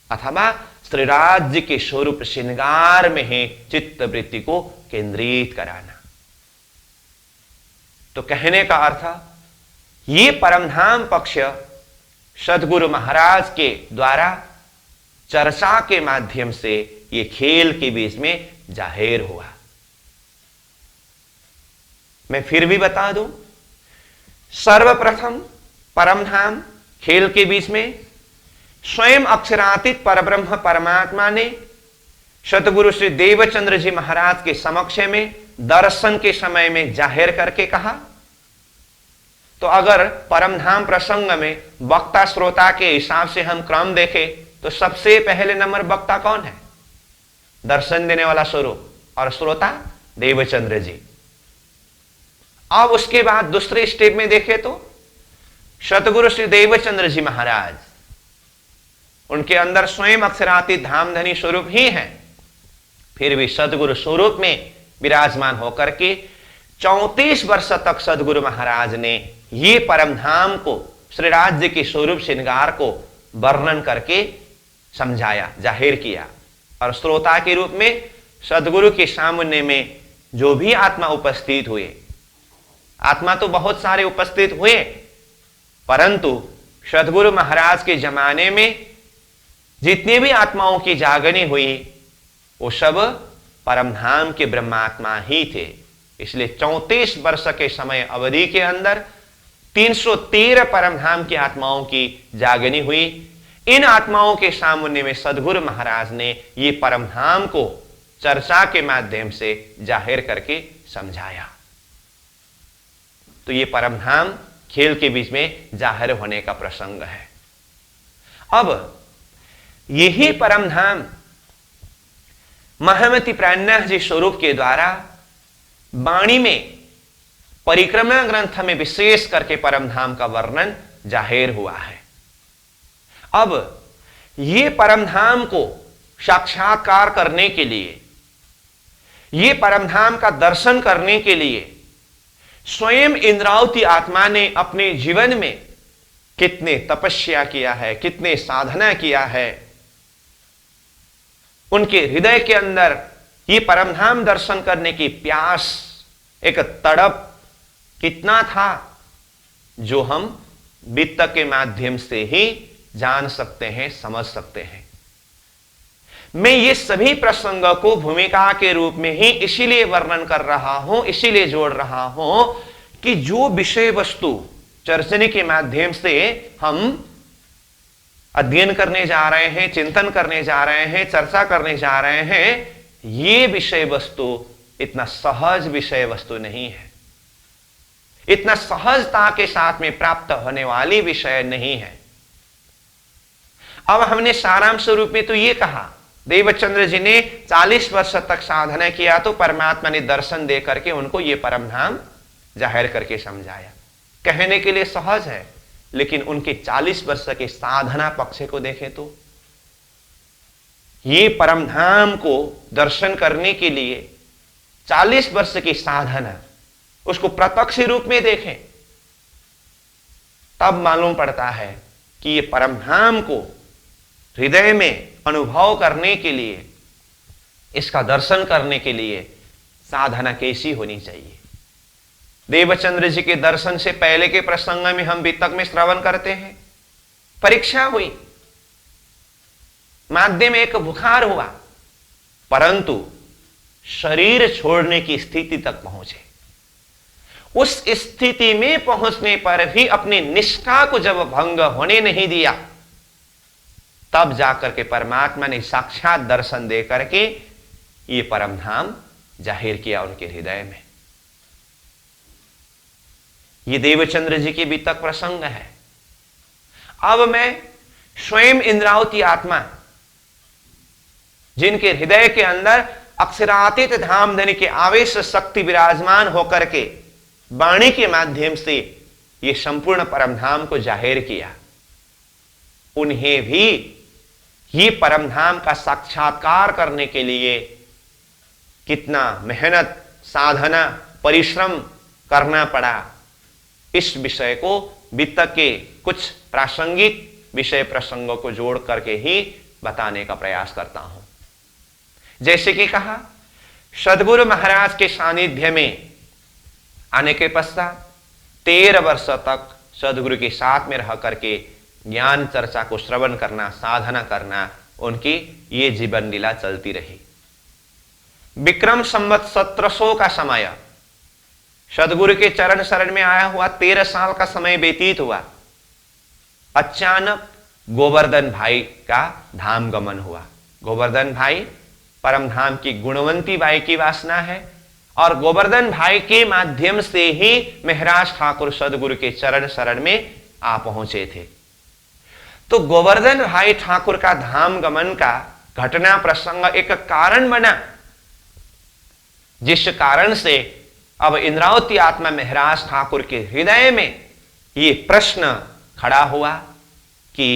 अथवा श्रीराज जी के स्वरूप श्रृंगार में ही चित्त वृत्ति को केंद्रित कराना। तो कहने का अर्थ ये परमधाम पक्ष सदगुरु महाराज के द्वारा चर्चा के माध्यम से ये खेल के बीच में जाहिर हुआ। मैं फिर भी बता दूं, सर्वप्रथम परमधाम खेल के बीच में स्वयं अक्षरातीत परब्रह्म परमात्मा ने सतगुरु श्री देवचंद्र जी महाराज के समक्ष में दर्शन के समय में जाहिर करके कहा। तो अगर परमधाम प्रसंग में वक्ता श्रोता के हिसाब से हम क्रम देखें तो सबसे पहले नंबर वक्ता कौन है? दर्शन देने वाला स्वरूप, और श्रोता देवचंद्र जी। अब उसके बाद दूसरे स्टेप में देखें तो सतगुरु श्री देवचंद्र जी महाराज, उनके अंदर स्वयं अक्षरातीत धामधनी स्वरूप ही है, फिर भी सतगुरु स्वरूप में विराजमान होकर के 34 वर्ष तक सदगुरु महाराज ने ये परमधाम को, श्रीराज जी के स्वरूप श्रृंगार को वर्णन करके समझाया, जाहिर किया। और श्रोता के रूप में सदगुरु के सामने में जो भी आत्मा उपस्थित हुए, आत्मा तो बहुत सारे उपस्थित हुए, परंतु सदगुरु महाराज के जमाने में जितनी भी आत्माओं की जागनी हुई वो सब परमधाम के ब्रह्मात्मा ही थे। इसलिए 34 वर्ष के समय अवधि के अंदर 313 परमधाम की आत्माओं की जागनी हुई। इन आत्माओं के सामने में सदगुरु महाराज ने ये परमधाम को चर्चा के माध्यम से जाहिर करके समझाया। तो ये परमधाम खेल के बीच में जाहिर होने का प्रसंग है। अब यही परमधाम महमति प्राणनाथ जी स्वरूप के द्वारा वाणी में परिक्रमा ग्रंथ में विशेष करके परमधाम का वर्णन जाहिर हुआ है। अब ये परमधाम को साक्षात्कार करने के लिए, ये परमधाम का दर्शन करने के लिए स्वयं इंद्रावती आत्मा ने अपने जीवन में कितने तपस्या किया है, कितने साधना किया है। उनके हृदय के अंदर ये परमधाम दर्शन करने की प्यास, एक तड़प कितना था, जो हम वित्त के माध्यम से ही जान सकते हैं, समझ सकते हैं। मैं ये सभी प्रसंगों को भूमिका के रूप में ही इसीलिए वर्णन कर रहा हूं, इसीलिए जोड़ रहा हूं कि जो विषय वस्तु चर्चनी के माध्यम से हम अध्ययन करने जा रहे हैं, चिंतन करने जा रहे हैं, चर्चा करने जा रहे हैं, ये विषय वस्तु इतना सहज विषय वस्तु नहीं है, इतना सहजता के साथ में प्राप्त होने वाली विषय नहीं है। अब हमने सारांश रूप में तो ये कहा, देवचंद्र जी ने 40 वर्ष तक साधना किया तो परमात्मा ने दर्शन दे करके उनको ये परमधाम जाहिर करके समझाया। कहने के लिए सहज है, लेकिन उनके 40 वर्ष के साधना पक्ष को देखें तो ये परमधाम को दर्शन करने के लिए 40 वर्ष की साधना, उसको प्रत्यक्ष रूप में देखें तब मालूम पड़ता है कि ये परमधाम को हृदय में अनुभव करने के लिए, इसका दर्शन करने के लिए साधना कैसी होनी चाहिए। देवचंद्र जी के दर्शन से पहले के प्रसंग में हम वितक में श्रवण करते हैं, परीक्षा हुई, माध्यम एक बुखार हुआ, परंतु शरीर छोड़ने की स्थिति तक पहुंचे। उस स्थिति में पहुंचने पर भी अपनी निष्ठा को जब भंग होने नहीं दिया, तब जाकर के परमात्मा ने साक्षात दर्शन दे करके ये परम धाम जाहिर किया उनके हृदय में। ये देवचंद्र जी के बीतक प्रसंग है। अब मैं स्वयं इंद्रावती आत्मा, जिनके हृदय के अंदर अक्षरातीत धामधनी के आवेश शक्ति विराजमान होकर के वाणी के माध्यम से ये संपूर्ण परमधाम को जाहिर किया, उन्हें भी ये परमधाम का साक्षात्कार करने के लिए कितना मेहनत, साधना, परिश्रम करना पड़ा, इस विषय को वित्त के कुछ प्रासंगिक विषय प्रसंगों को जोड़ करके ही बताने का प्रयास करता हूं। जैसे कि कहा, सद्गुरु महाराज के सानिध्य में आने के पश्चात 13 वर्ष तक सद्गुरु के साथ में रह करके ज्ञान चर्चा को श्रवण करना, साधना करना, उनकी ये जीवन लीला चलती रही। विक्रम संवत 1700 का समय सद्गुरु के चरण शरण में आया हुआ 13 साल का समय व्यतीत हुआ। अचानक गोवर्धन भाई का धाम गमन हुआ। गोवर्धन भाई परम धाम की गुणवंती बाई की वासना है और गोवर्धन भाई के माध्यम से ही महाराज ठाकुर सद्गुरु के चरण शरण में आ पहुंचे थे। तो गोवर्धन भाई ठाकुर का धाम गमन का घटना प्रसंग एक कारण बना, जिस कारण से अब इंद्रावती आत्मा महाराज ठाकुर के हृदय में ये प्रश्न खड़ा हुआ कि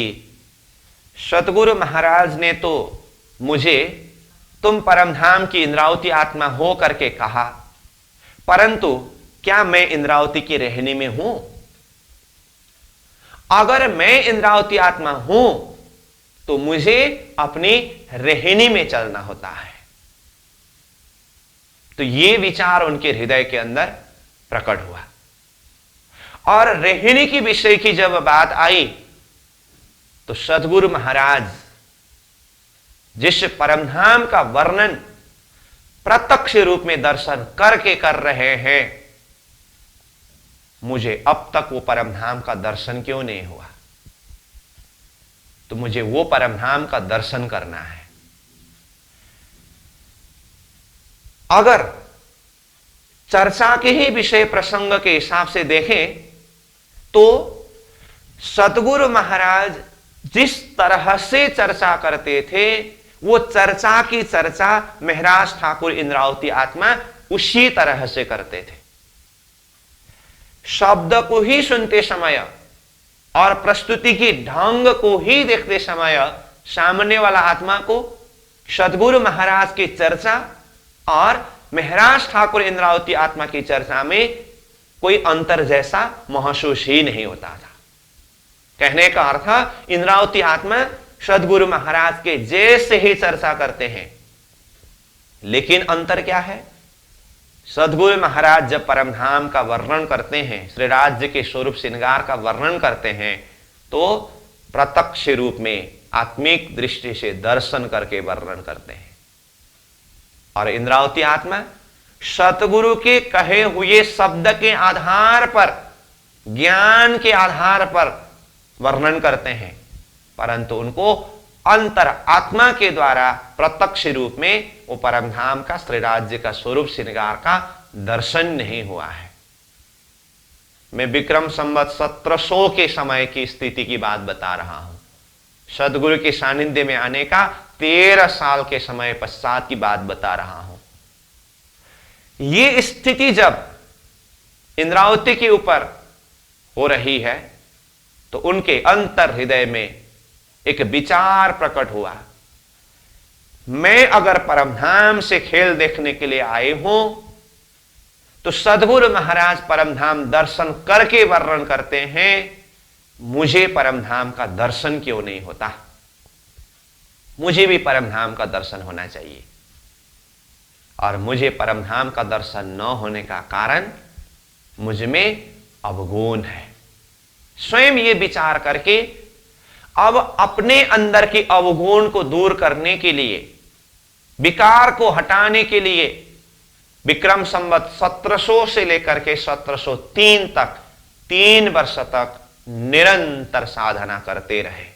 सतगुरु महाराज ने तो मुझे तुम परमधाम की इंद्रावती आत्मा हो करके कहा, परंतु क्या मैं इंद्रावती की रहनी में हूं? अगर मैं इंद्रावती आत्मा हूं तो मुझे अपनी रहनी में चलना होता है। तो ये विचार उनके हृदय के अंदर प्रकट हुआ और रहनी की विषय की जब बात आई तो सद्गुरु महाराज जिस परमधाम का वर्णन प्रत्यक्ष रूप में दर्शन करके कर रहे हैं, मुझे अब तक वो परमधाम का दर्शन क्यों नहीं हुआ? तो मुझे वो परमधाम का दर्शन करना है। अगर चर्चा के ही विषय प्रसंग के हिसाब से देखें तो सतगुरु महाराज जिस तरह से चर्चा करते थे, वो चर्चा की चर्चा महाराज ठाकुर इंद्रावती आत्मा उसी तरह से करते थे। शब्द को ही सुनते समय और प्रस्तुति की ढंग को ही देखते समय सामने वाला आत्मा को सद्गुरु महाराज की चर्चा और महाराज ठाकुर इंद्रावती आत्मा की चर्चा में कोई अंतर जैसा महसूस ही नहीं होता था। कहने का अर्थ, इंद्रावती आत्मा सद्गुरु महाराज के जैसे ही चर्चा करते हैं, लेकिन अंतर क्या है? सद्गुरु महाराज जब परमधाम का वर्णन करते हैं, श्री राज्य के स्वरूप श्रृंगार का वर्णन करते हैं, तो प्रत्यक्ष रूप में आत्मिक दृष्टि से दर्शन करके वर्णन करते हैं। और इंद्रावती आत्मा सतगुरु के कहे हुए शब्द के आधार पर, ज्ञान के आधार पर वर्णन करते हैं, परंतु उनको अंतर आत्मा के द्वारा प्रत्यक्ष रूप में वो परमधाम का श्री राज्य का स्वरूप श्रृंगार का दर्शन नहीं हुआ है। मैं विक्रम संवत 1700 के समय की स्थिति की बात बता रहा हूं। सदगुरु के सानिध्य में आने का 13 साल के समय पश्चात की बात बता रहा हूं। ये स्थिति जब इंद्रावती के ऊपर हो रही है तो उनके अंतर हृदय में एक विचार प्रकट हुआ, मैं अगर परमधाम से खेल देखने के लिए आए हूं तो सद्गुरु महाराज परमधाम दर्शन करके वर्णन करते हैं, मुझे परमधाम का दर्शन क्यों नहीं होता? मुझे भी परमधाम का दर्शन होना चाहिए। और मुझे परमधाम का दर्शन न होने का कारण मुझ में अवगुण है। स्वयं ये विचार करके अब अपने अंदर के अवगुण को दूर करने के लिए, विकार को हटाने के लिए विक्रम संवत 1700 से लेकर के 1703 तक 3 वर्ष तक निरंतर साधना करते रहे।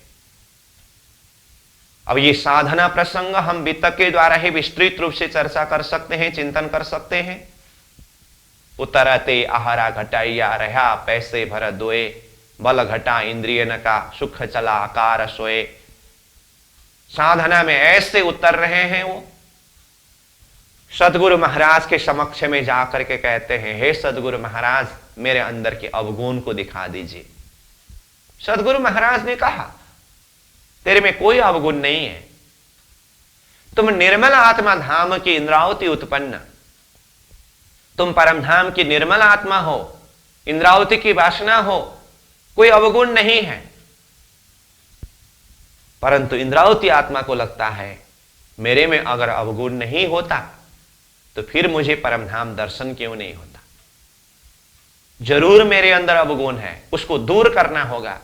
अब ये साधना प्रसंग हम वितक के द्वारा ही विस्तृत रूप से चर्चा कर सकते हैं, चिंतन कर सकते हैं। उतरते आहारा घटाइया रहा, पैसे भर दोए, बल घटा इंद्रिय न का, सुख चला आकार सोए। साधना में ऐसे उतर रहे हैं वो। सदगुरु महाराज के समक्ष में जाकर के कहते हैं, हे सदगुरु महाराज, मेरे अंदर के अवगुण को दिखा दीजिए। सदगुरु महाराज ने कहा, तेरे में कोई अवगुण नहीं है, तुम निर्मल आत्मा धाम की इंद्रावती उत्पन्न, तुम परम धाम की निर्मल आत्मा हो, इंद्रावती की वासना हो, कोई अवगुण नहीं है। परंतु इंद्रावती आत्मा को लगता है मेरे में अगर अवगुण नहीं होता तो फिर मुझे परम धाम दर्शन क्यों नहीं होता। जरूर मेरे अंदर अवगुण है, उसको दूर करना होगा।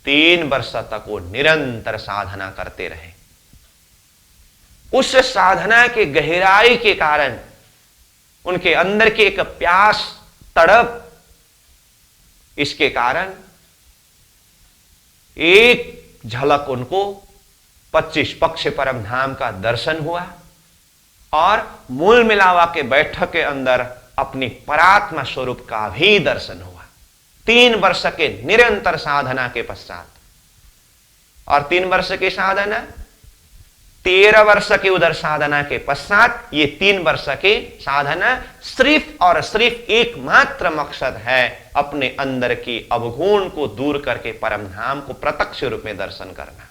3 वर्ष तक वो निरंतर साधना करते रहे। उस साधना के गहराई के कारण उनके अंदर की एक प्यास, तड़प, इसके कारण एक झलक उनको 25 पक्ष परम धाम का दर्शन हुआ और मूल मिलावा के बैठक के अंदर अपनी परात्मा स्वरूप का भी दर्शन हुआ। 3 वर्ष के निरंतर साधना के पश्चात। और 3 वर्ष की साधना, 13 वर्ष की उधर साधना के पश्चात ये 3 वर्ष की साधना सिर्फ और सिर्फ एकमात्र मकसद है, अपने अंदर की अवगुण को दूर करके परम धाम को प्रत्यक्ष रूप में दर्शन करना।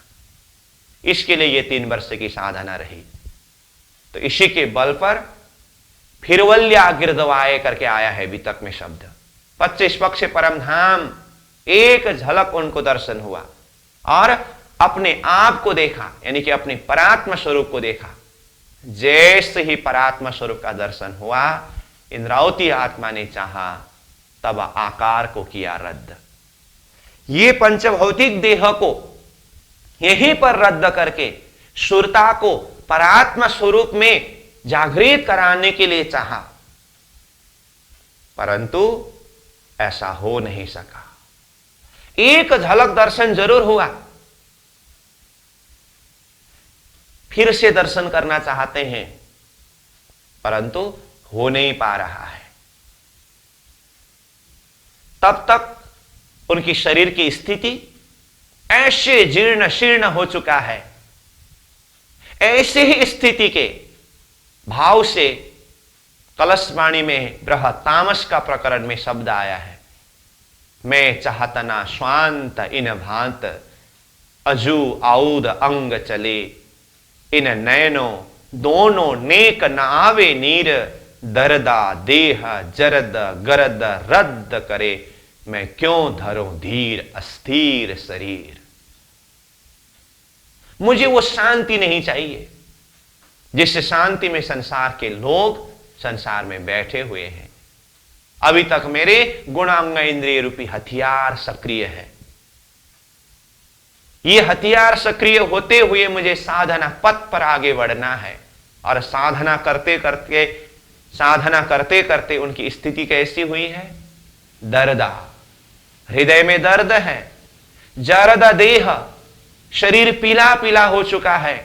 इसके लिए ये 3 वर्ष की साधना रही। तो इसी के बल पर फिरवल्या गिरदवाए करके आया है वितक में शब्द। 25 पक्ष परम धाम एक झलक उनको दर्शन हुआ और अपने आप को देखा, यानी कि अपने परात्मा स्वरूप को देखा। जैसे ही परात्मा स्वरूप का दर्शन हुआ, इंद्रावती आत्मा ने चाहा तब आकार को किया रद्द। ये पंचभौतिक देह को यहीं पर रद्द करके सुरता को परात्मा स्वरूप में जागृत कराने के लिए चाहा, परंतु ऐसा हो नहीं सका। एक झलक दर्शन जरूर हुआ, फिर से दर्शन करना चाहते हैं, परंतु हो नहीं पा रहा है। तब तक उनकी शरीर की स्थिति ऐसे जीर्ण शीर्ण हो चुका है। ऐसे ही स्थिति के भाव से कलशवाणी में बृह तामस का प्रकरण में शब्द आया है, मैं चाहतना स्वांत इन भांत, अजू आउद अंग चले, इन नयनों दोनों नेक न आवे नीर, दरदा देह जरद गरद रद्द करे, मैं क्यों धरूं धीर अस्थिर शरीर। मुझे वो शांति नहीं चाहिए जिस शांति में संसार के लोग संसार में बैठे हुए हैं। अभी तक मेरे गुणांग इंद्रिय रूपी हथियार सक्रिय है। ये हथियार सक्रिय होते हुए मुझे साधना पथ पर आगे बढ़ना है। और साधना करते करते उनकी स्थिति कैसी हुई है? दर्दा, हृदय में दर्द है, जरद देह, शरीर पीला पीला हो चुका है,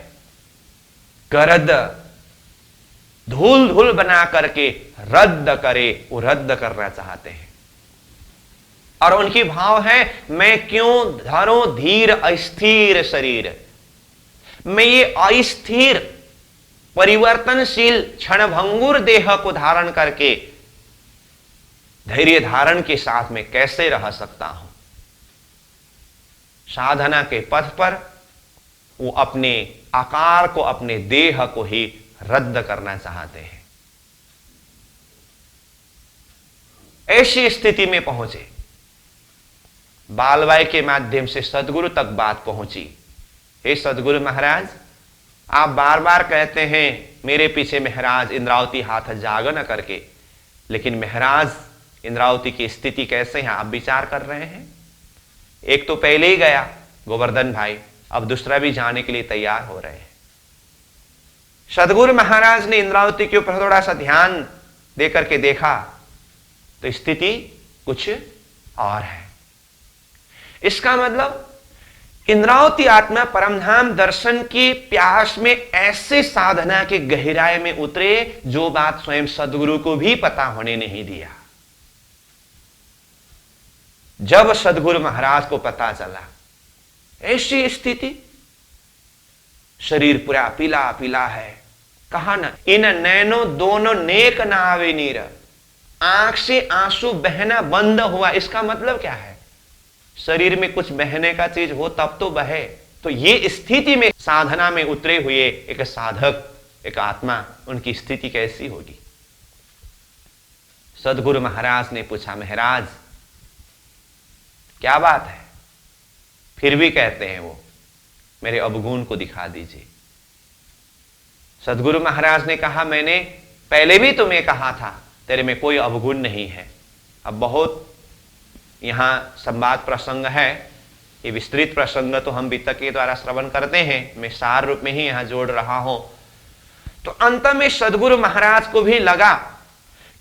गरद धूल धूल बना करके रद्द करे, वो रद्द करना चाहते हैं। और उनकी भाव है, मैं क्यों धरो धीर अस्थिर शरीर। मैं ये अस्थिर परिवर्तनशील क्षणभंगुर देह को धारण करके धैर्य धारण के साथ में कैसे रह सकता हूं। साधना के पथ पर वो अपने आकार को, अपने देह को ही रद्द करना चाहते हैं। ऐसी स्थिति में पहुंचे। बालवाई के माध्यम से सदगुरु तक बात पहुंची। हे सदगुरु महाराज, आप बार बार कहते हैं मेरे पीछे महाराज इंद्रावती हाथ जाग न करके, लेकिन महाराज इंद्रावती की स्थिति कैसे है आप विचार कर रहे हैं। एक तो पहले ही गया, गोवर्धन भाई अब दूसरा भी जाने के लिए तैयार हो रहे हैं। सदगुरु महाराज ने इंद्रावती के ऊपर थोड़ा सा ध्यान देकर के देखा तो स्थिति कुछ और है। इसका मतलब इंद्रावती आत्मा परमधाम दर्शन की प्यास में ऐसे साधना के गहराई में उतरे जो बात स्वयं सदगुरु को भी पता होने नहीं दिया। जब सदगुरु महाराज को पता चला ऐसी स्थिति, शरीर पूरा पीला पीला है, कहा ना इन नैनो दोनों नेक ना आवे नीर, आंख से आंसू बहना बंद हुआ। इसका मतलब क्या है? शरीर में कुछ बहने का चीज हो तब तो बहे। तो ये स्थिति में साधना में उतरे हुए एक साधक, एक आत्मा, उनकी स्थिति कैसी होगी? सदगुरु महाराज ने पूछा, महाराज क्या बात है? फिर भी कहते हैं वो, मेरे अवगुण को दिखा दीजिए। सदगुरु महाराज ने कहा, मैंने पहले भी तुम्हें कहा था तेरे में कोई अवगुण नहीं है। अब बहुत यहां संवाद प्रसंग है, ये विस्तृत प्रसंग तो हम वित्त के द्वारा श्रवण करते हैं, मैं सार रूप में ही यहां जोड़ रहा हूं। तो अंत में सदगुरु महाराज को भी लगा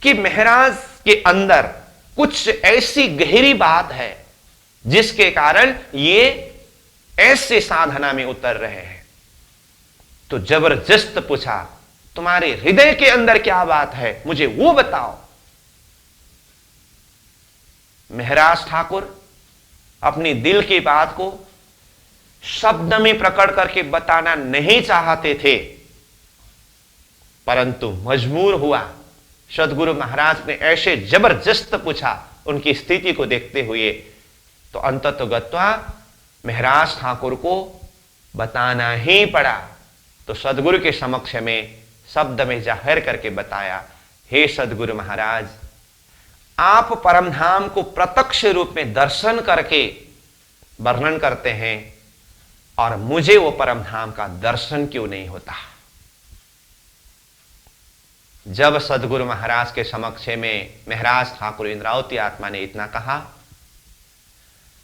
कि महाराज के अंदर कुछ ऐसी गहरी बात है जिसके कारण ये ऐसे साधना में उतर रहे हैं। तो जबरदस्त पूछा, तुम्हारे हृदय के अंदर क्या बात है, मुझे वो बताओ। महाराज ठाकुर अपनी दिल की बात को शब्द में प्रकट करके बताना नहीं चाहते थे, परंतु मजबूर हुआ। सदगुरु महाराज ने ऐसे जबरदस्त पूछा उनकी स्थिति को देखते हुए, तो अंततोगत्वा महाराज ठाकुर को बताना ही पड़ा। तो सदगुरु के समक्ष में शब्द में जाहिर करके बताया, हे सदगुरु महाराज, आप परमधाम को प्रत्यक्ष रूप में दर्शन करके वर्णन करते हैं और मुझे वो परमधाम का दर्शन क्यों नहीं होता? जब सदगुरु महाराज के समक्ष में महाराज ठाकुर इंद्रावती आत्मा ने इतना कहा,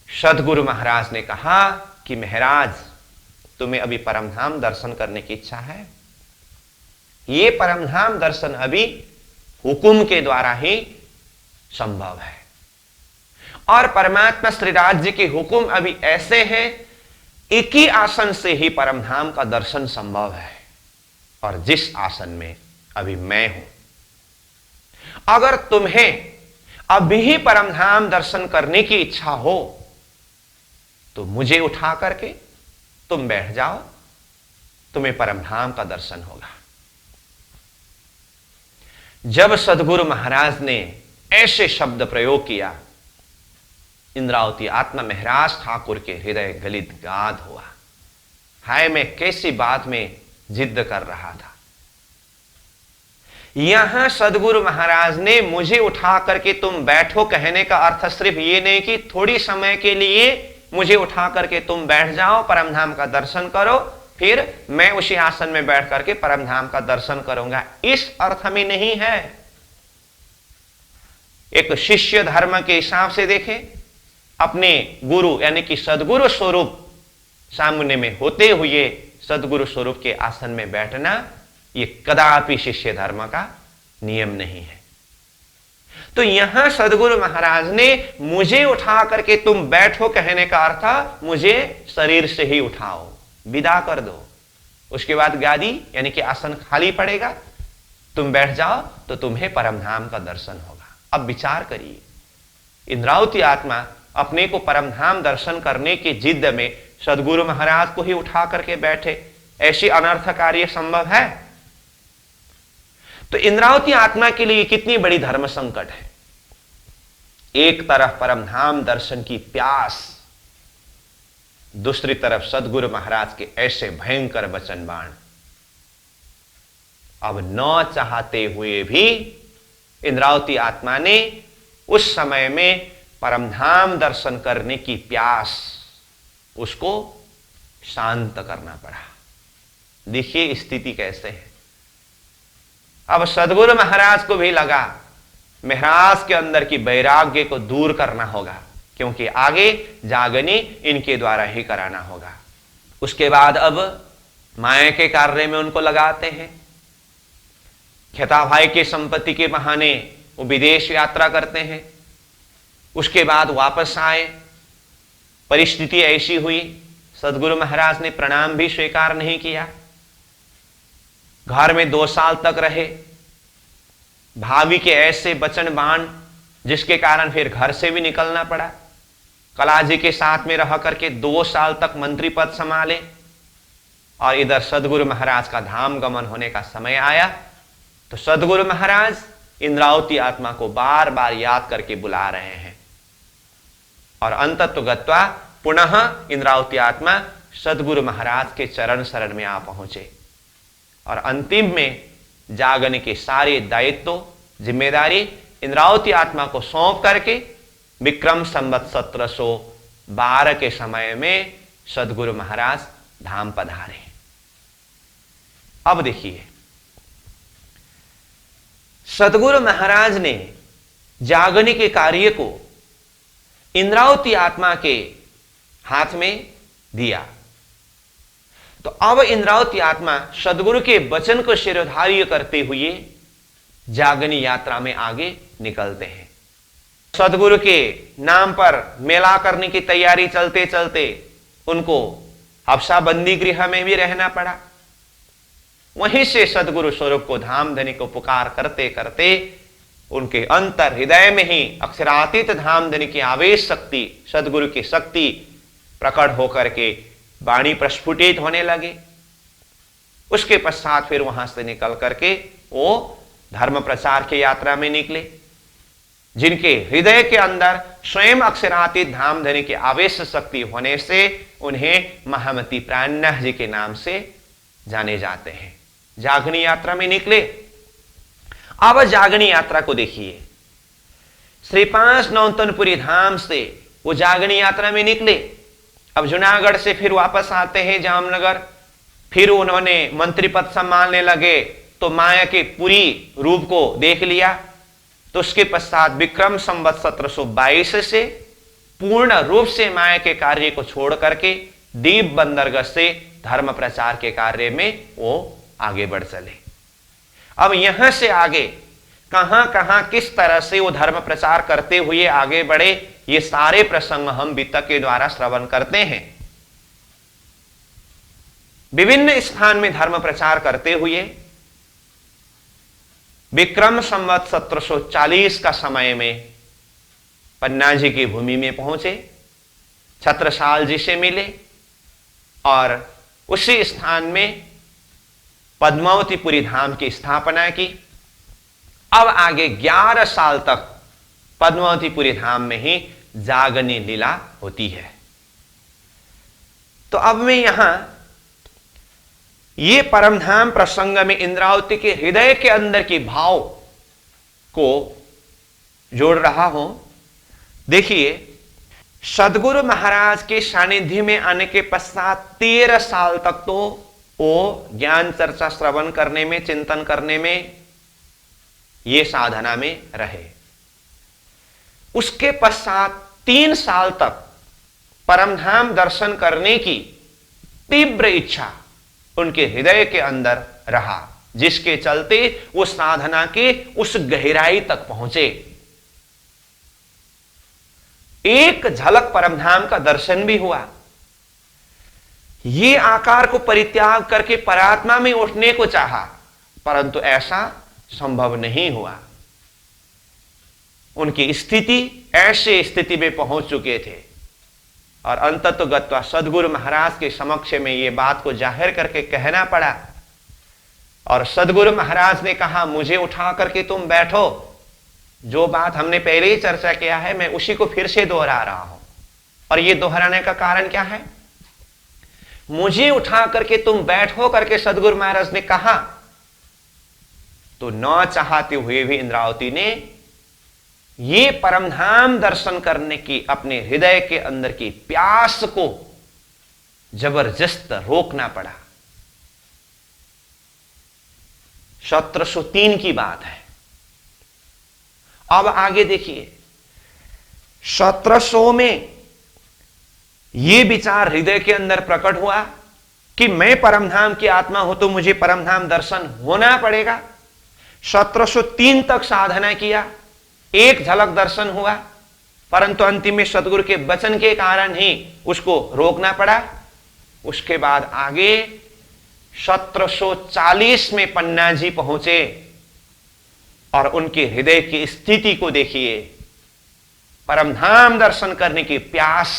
सदगुरु महाराज ने कहा कि महाराज, तुम्हें अभी परमधाम दर्शन करने की इच्छा है? ये परमधाम दर्शन अभी हुकुम के द्वारा ही संभव है, और परमात्मा श्री राज्य के हुकुम अभी ऐसे हैं, एक ही आसन से ही परमधाम का दर्शन संभव है, और जिस आसन में अभी मैं हूं। अगर तुम्हें अभी ही परमधाम दर्शन करने की इच्छा हो तो मुझे उठा करके तुम बैठ जाओ, तुम्हें परमधाम का दर्शन होगा। जब सदगुरु महाराज ने ऐसे शब्द प्रयोग किया, इंद्रावती आत्मा महाराज ठाकुर के हृदय गलित गाद हुआ। हाय, मैं कैसी बात में जिद कर रहा था। यहां सदगुरु महाराज ने मुझे उठा करके तुम बैठो कहने का अर्थ सिर्फ ये नहीं कि थोड़ी समय के लिए मुझे उठा करके तुम बैठ जाओ, परमधाम का दर्शन करो, फिर मैं उसी आसन में बैठ करके परमधाम का दर्शन करूंगा, इस अर्थ में नहीं है। एक शिष्य धर्म के हिसाब से देखें, अपने गुरु यानी कि सदगुरु स्वरूप सामने में होते हुए सदगुरु स्वरूप के आसन में बैठना, ये कदापि शिष्य धर्म का नियम नहीं है। तो यहां सदगुरु महाराज ने मुझे उठा करके तुम बैठो कहने का अर्थ मुझे शरीर से ही उठाओ, विदा कर दो, उसके बाद गादी यानी कि आसन खाली पड़ेगा, तुम बैठ जाओ तो तुम्हें परमधाम का दर्शन होगा। अब विचार करिए, इंद्रावती आत्मा अपने को परमधाम दर्शन करने की जिद में सदगुरु महाराज को ही उठा करके बैठे, ऐसी अनर्थ कार्य संभव है? तो इंद्रावती आत्मा के लिए कितनी बड़ी धर्म संकट है। एक तरफ परमधाम दर्शन की प्यास, दूसरी तरफ सदगुरु महाराज के ऐसे भयंकर वचन बाण। अब न चाहते हुए भी इंद्रावती आत्मा ने उस समय में परमधाम दर्शन करने की प्यास, उसको शांत करना पड़ा। देखिए स्थिति कैसे है। अब सदगुरु महाराज को भी लगा महाराज के अंदर की वैराग्य को दूर करना होगा, क्योंकि आगे जागनी इनके द्वारा ही कराना होगा। उसके बाद अब माया के कार्य में उनको लगाते हैं। खेता भाई की संपत्ति के बहाने वो विदेश यात्रा करते हैं। उसके बाद वापस आए, परिस्थिति ऐसी हुई, सदगुरु महाराज ने प्रणाम भी स्वीकार नहीं किया। घर में 2 साल तक रहे। भाभी के ऐसे वचन बाण जिसके कारण फिर घर से भी निकलना पड़ा। कलाजी के साथ में रह करके 2 साल तक मंत्री पद संभाले। और इधर सदगुरु महाराज का धाम गमन होने का समय आया तो सदगुरु महाराज इंद्रावती आत्मा को बार बार याद करके बुला रहे हैं। और अंततो गत्वा पुनः इंद्रावती आत्मा सदगुरु महाराज के चरण शरण में आ पहुंचे। और अंतिम में जागने के सारे दायित्व जिम्मेदारी इंद्रावती आत्मा को सौंप करके विक्रम संवत 1712 के समय में सदगुरु महाराज धाम पधारे। अब देखिए, सदगुरु महाराज ने जागने के कार्य को इंद्रावती आत्मा के हाथ में दिया। तो अब इंद्रावती आत्मा सदगुरु के वचन को शिरोधार्य करते हुए जागनी यात्रा में आगे निकलते हैं। सदगुरु के नाम पर मेला करने की तैयारी चलते चलते उनको हफ्सा बंदी गृह में भी रहना पड़ा। वहीं से सदगुरु स्वरूप को धाम धनी को पुकार करते करते उनके अंतर हृदय में ही अक्षरातीत धाम धनी की आवेश शक्ति, सदगुरु की शक्ति प्रकट होकर के वाणी प्रस्फुटित होने लगे। उसके पश्चात फिर वहां से निकल करके वो धर्म प्रचार की यात्रा में निकले। जिनके हृदय के अंदर स्वयं अक्षरातीत धाम धनी की आवेश शक्ति होने से उन्हें महामती प्राणनाथ जी के नाम से जाने जाते हैं। जागनी यात्रा में निकले। अब जागनी यात्रा को देखिए, श्री 5 नौतनपुरी धाम से वो जागनी यात्रा में निकले। अब जूनागढ़ से फिर वापस आते हैं जामनगर। फिर उन्होंने मंत्री पद संभालने लगे तो माया के पूरी रूप को देख लिया। तो उसके पश्चात विक्रम संवत 1722 से पूर्ण रूप से माया के कार्य को छोड़ करके दीप बंदरगाह से धर्म प्रचार के कार्य में वो आगे बढ़ चले। अब यहां से आगे कहां कहां किस तरह से वो धर्म प्रचार करते हुए आगे बढ़े, ये सारे प्रसंग हम वितक के द्वारा श्रवण करते हैं। विभिन्न स्थान में धर्म प्रचार करते हुए विक्रम संवत 1740 का समय में पन्ना जी की भूमि में पहुंचे, छत्रसाल जी से मिले और उसी स्थान में पद्मावतीपुरी धाम की स्थापना की। अब आगे 11 साल तक पद्मावतीपुरी धाम में ही जागनी लीला होती है। तो अब मैं यहां ये परमधाम प्रसंग में इंद्रावती के हृदय के अंदर के भाव को जोड़ रहा हूं। देखिए, सदगुरु महाराज के सानिध्य में आने के पश्चात 13 साल तक तो वो ज्ञान चर्चा श्रवण करने में, चिंतन करने में, ये साधना में रहे। उसके पश्चात 3 साल तक परमधाम दर्शन करने की तीव्र इच्छा उनके हृदय के अंदर रहा, जिसके चलते वो साधना के उस गहराई तक पहुंचे। एक झलक परमधाम का दर्शन भी हुआ। ये आकार को परित्याग करके परात्मा में उठने को चाहा, परंतु ऐसा संभव नहीं हुआ। उनकी स्थिति ऐसे स्थिति में पहुंच चुके थे और अंततो गत्वा सदगुरु महाराज के समक्ष में ये बात को जाहिर करके कहना पड़ा। और सदगुरु महाराज ने कहा, मुझे उठा करके तुम बैठो। जो बात हमने पहले ही चर्चा किया है, मैं उसी को फिर से दोहरा रहा हूं। और ये दोहराने का कारण क्या है? मुझे उठा करके तुम बैठो करके सदगुरु महाराज ने कहा तो न चाहते हुए भी इंद्रावती ने ये परमधाम दर्शन करने की अपने हृदय के अंदर की प्यास को जबरदस्त रोकना पड़ा। 1703 की बात है। अब आगे देखिए, 1700 में यह विचार हृदय के अंदर प्रकट हुआ कि मैं परमधाम की आत्मा हूं तो मुझे परमधाम दर्शन होना पड़ेगा। 1703 तक साधना किया, एक झलक दर्शन हुआ, परंतु अंतिम में सदगुरु के वचन के कारण ही उसको रोकना पड़ा। उसके बाद आगे 1740 में पन्ना जी पहुंचे और उनके हृदय की स्थिति को देखिए। परमधाम दर्शन करने की प्यास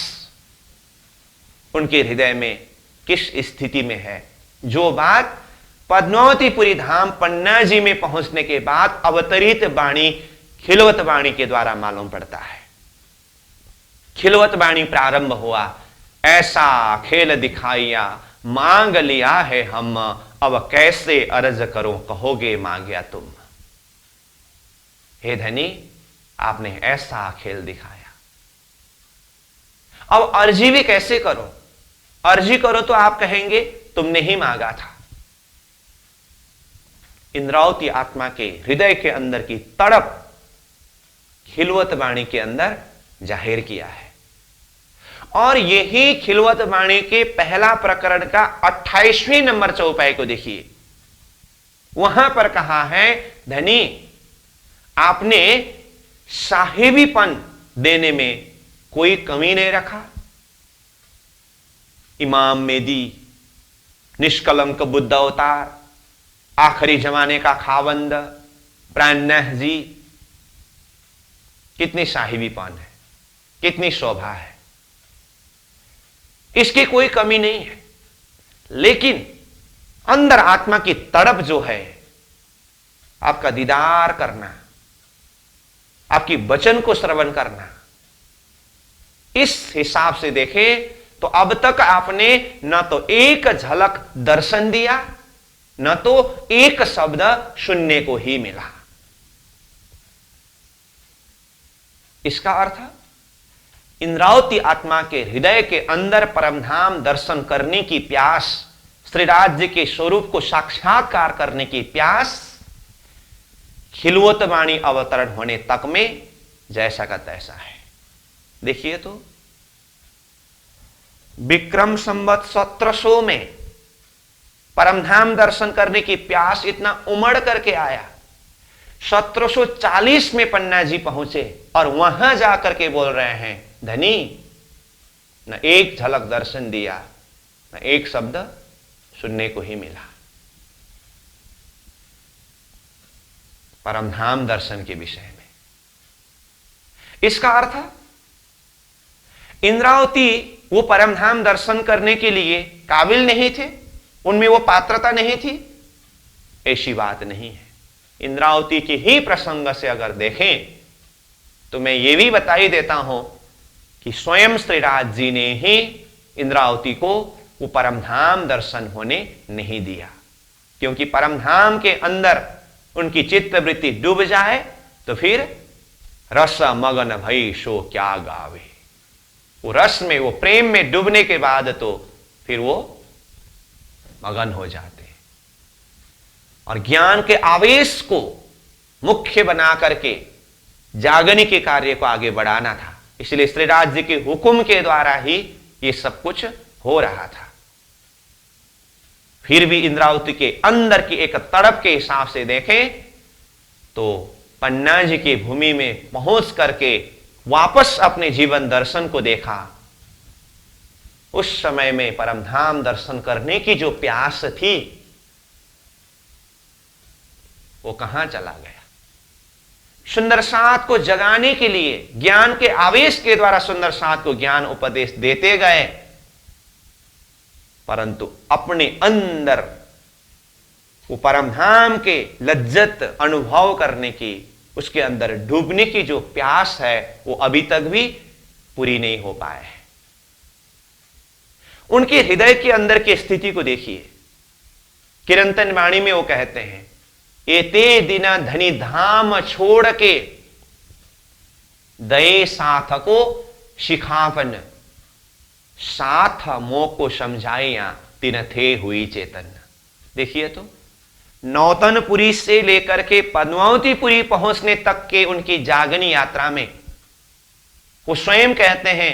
उनके हृदय में किस स्थिति में है, जो बात पद्मावतीपुरी धाम पन्ना जी में पहुंचने के बाद अवतरित वाणी खिलवत वाणी के द्वारा मालूम पड़ता है। खिलवत वाणी प्रारंभ हुआ, ऐसा खेल दिखाइया मांग लिया है हम, अब कैसे अर्ज करो कहोगे मांगया तुम। हे धनी, आपने ऐसा खेल दिखाया, अब अर्जी भी कैसे करो। अर्जी करो तो आप कहेंगे तुमने ही मांगा था। इंद्रावती आत्मा के हृदय के अंदर की तड़प खिलवत वाणी के अंदर जाहिर किया है। और यही खिलवत वाणी के पहला प्रकरण का 28वें नंबर चौपाई को देखिए। वहां पर कहा है, धनी आपने साहिबीपन देने में कोई कमी नहीं रखा। इमाम मेदी, निष्कलंक बुद्ध अवतार, आखिरी जमाने का खावंद प्राणनाथ जी, कितनी साहिबीपन है, कितनी शोभा है, इसकी कोई कमी नहीं है। लेकिन अंदर आत्मा की तड़प जो है, आपका दीदार करना, आपकी वचन को श्रवण करना, इस हिसाब से देखें तो अब तक आपने न तो एक झलक दर्शन दिया, न तो एक शब्द सुनने को ही मिला। इसका अर्थ इंद्रावती आत्मा के हृदय के अंदर परमधाम दर्शन करने की प्यास, श्री राज्य के स्वरूप को साक्षात्कार करने की प्यास खिलवत वाणी अवतरण होने तक में जैसा का तैसा है। देखिए तो विक्रम संवत 1700 में परमधाम दर्शन करने की प्यास इतना उमड़ करके आया। 1740 में पन्ना जी पहुंचे और वहां जाकर के बोल रहे हैं, धनी न एक झलक दर्शन दिया, न एक शब्द सुनने को ही मिला। परमधाम दर्शन के विषय में इसका अर्थ इंद्रावती वो परमधाम दर्शन करने के लिए काबिल नहीं थे, उनमें वो पात्रता नहीं थी, ऐसी बात नहीं है। इंद्रावती की ही प्रसंग से अगर देखें तो मैं ये भी बता ही देता हूं कि स्वयं श्रीराज जी ने ही इंद्रावती को वो परमधाम दर्शन होने नहीं दिया, क्योंकि परमधाम के अंदर उनकी चित्तवृत्ति डूब जाए तो फिर रस मगन भई सो क्या गावे। वो रस में, वो प्रेम में डूबने के बाद तो फिर वो मगन हो जाते हैं। और ज्ञान के आवेश को मुख्य बना करके जागने के कार्य को आगे बढ़ाना था, इसलिए श्री राज्य के हुक्म के द्वारा ही ये सब कुछ हो रहा था। फिर भी इंद्रावती के अंदर की एक तड़प के हिसाब से देखें तो पन्ना जी की भूमि में पहुंच करके वापस अपने जीवन दर्शन को देखा। उस समय में परमधाम दर्शन करने की जो प्यास थी वो कहां चला गया। सुंदर साथ को जगाने के लिए ज्ञान के आवेश के द्वारा सुंदर साथ को ज्ञान उपदेश देते गए, परंतु अपने अंदर वो परमधाम के लज्जत अनुभव करने की, उसके अंदर डूबने की जो प्यास है वो अभी तक भी पूरी नहीं हो पाए है। उनके हृदय के अंदर की स्थिति को देखिए। किरंतन वाणी में वो कहते हैं, एते दिना धनी धाम छोड़ के दये साथ को शिखापन, साथ मोह को समझाइया तिन थे हुई चेतन। देखिए तो नौतनपुरी से लेकर के पद्मावतीपुरी पहुंचने तक के उनकी जागनी यात्रा में वो स्वयं कहते हैं,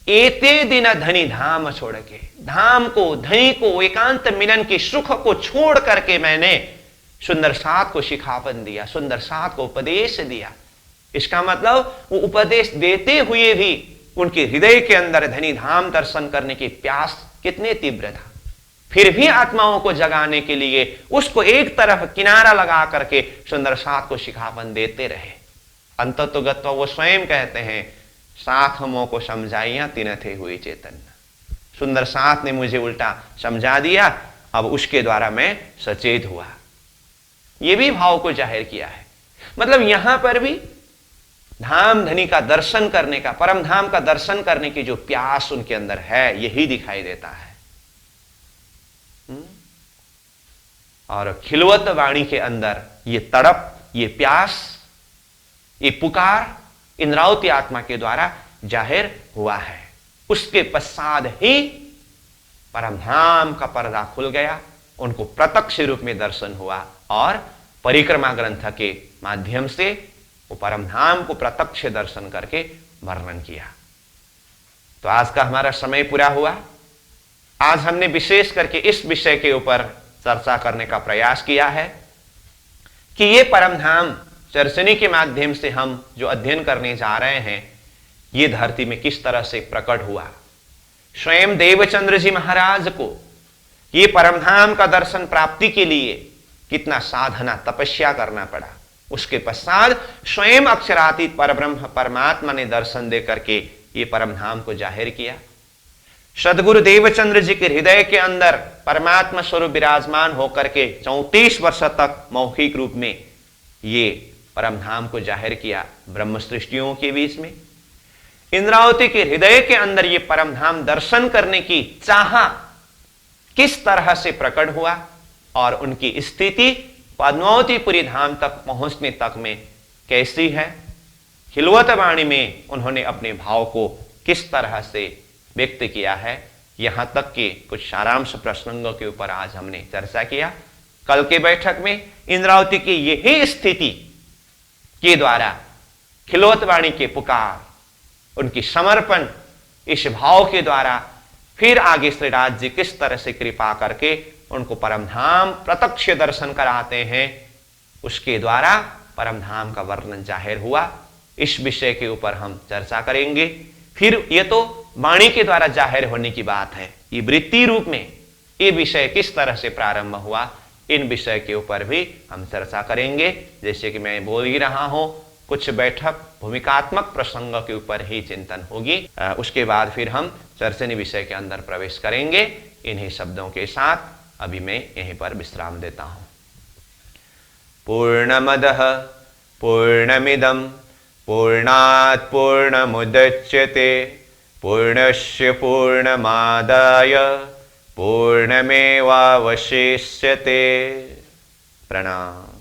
एते दिन धनी धाम छोड़ के, धाम को, धनी को, एकांत मिलन के सुख को छोड़ करके मैंने सुंदर साथ को शिखापन दिया, सुंदर साथ को उपदेश दिया। इसका मतलब वो उपदेश देते हुए भी उनके हृदय के अंदर धनी धाम दर्शन करने की प्यास कितने तीव्र था, फिर भी आत्माओं को जगाने के लिए उसको एक तरफ किनारा लगा करके सुंदर साथ को शिखापन देते रहे। अंततोगत्वा वो स्वयं कहते हैं, साथ हमों को समझाइया तिन थे हुई चैतन्य। सुंदर साथ ने मुझे उल्टा समझा दिया, अब उसके द्वारा मैं सचेत हुआ। ये भी भाव को जाहिर किया है। मतलब यहां पर भी धाम धनी का दर्शन करने का, परम धाम का दर्शन करने की जो प्यास उनके अंदर है, यही दिखाई देता है। और खिलवत वाणी के अंदर ये तड़प, ये प्यास, ये पुकार इंद्रावती आत्मा के द्वारा जाहिर हुआ है। उसके पश्चात ही परम धाम का पर्दा खुल गया, उनको प्रत्यक्ष रूप में दर्शन हुआ और परिक्रमा ग्रंथ के माध्यम से वो परम धाम को प्रत्यक्ष दर्शन करके वर्णन किया। तो आज का हमारा समय पूरा हुआ। आज हमने विशेष करके इस विषय के ऊपर चर्चा करने का प्रयास किया है कि ये परम धाम चर्चनी के माध्यम से हम जो अध्ययन करने जा रहे हैं, ये धरती में किस तरह से प्रकट हुआ। स्वयं देवचंद्र जी महाराज को ये परम धाम का दर्शन प्राप्ति के लिए कितना साधना तपस्या करना पड़ा। उसके पश्चात स्वयं अक्षरातीत परब्रह्म परमात्मा ने दर्शन दे करके ये परम धाम को जाहिर किया। सदगुरु देवचंद्र जी के हृदय के अंदर परमात्मा स्वरूप विराजमान होकर के 34 वर्ष तक मौखिक रूप में ये परम धाम को जाहिर किया ब्रह्म सृष्टियों के बीच में। इंद्रावती के हृदय के अंदर ये परम धाम दर्शन करने की चाह किस तरह से प्रकट हुआ और उनकी स्थिति पद्मावतीपुरी धाम तक पहुंचने तक में कैसी है। खिलवत वाणी में उन्होंने अपने भाव को किस तरह से व्यक्त किया है, यहां तक कि कुछ सारांश प्रसंगों के ऊपर आज हमने चर्चा किया। कल के बैठक में इंद्रावती की यही स्थिति के द्वारा खिलवत वाणी के पुकार, उनकी समर्पण, इस भाव के द्वारा फिर आगे श्रीराज जी किस तरह से कृपा करके उनको परम धाम प्रत्यक्ष दर्शन कराते हैं, उसके द्वारा परम धाम का वर्णन जाहिर हुआ। इस विषय के ऊपर हम चर्चा करेंगे। फिर ये तो वाणी के द्वारा जाहिर होने की बात है, ये वृत्ति रूप में ये विषय किस तरह से प्रारंभ हुआ, इन विषय के ऊपर भी हम चर्चा करेंगे। जैसे कि मैं बोल ही रहा हूं, कुछ बैठक भूमिकात्मक प्रसंग के ऊपर ही चिंतन होगी। उसके बाद फिर हम चर्चनी विषय के अंदर प्रवेश करेंगे। इन्हीं शब्दों के साथ अभी मैं यहीं पर विश्राम देता हूं। पूर्णमदः पूर्णमिदं पूर्णात् पूर्णमुदच्यते पूर्णस्य पूर्णमादाय पूर्णमेवावशिष्यते। प्रणाम।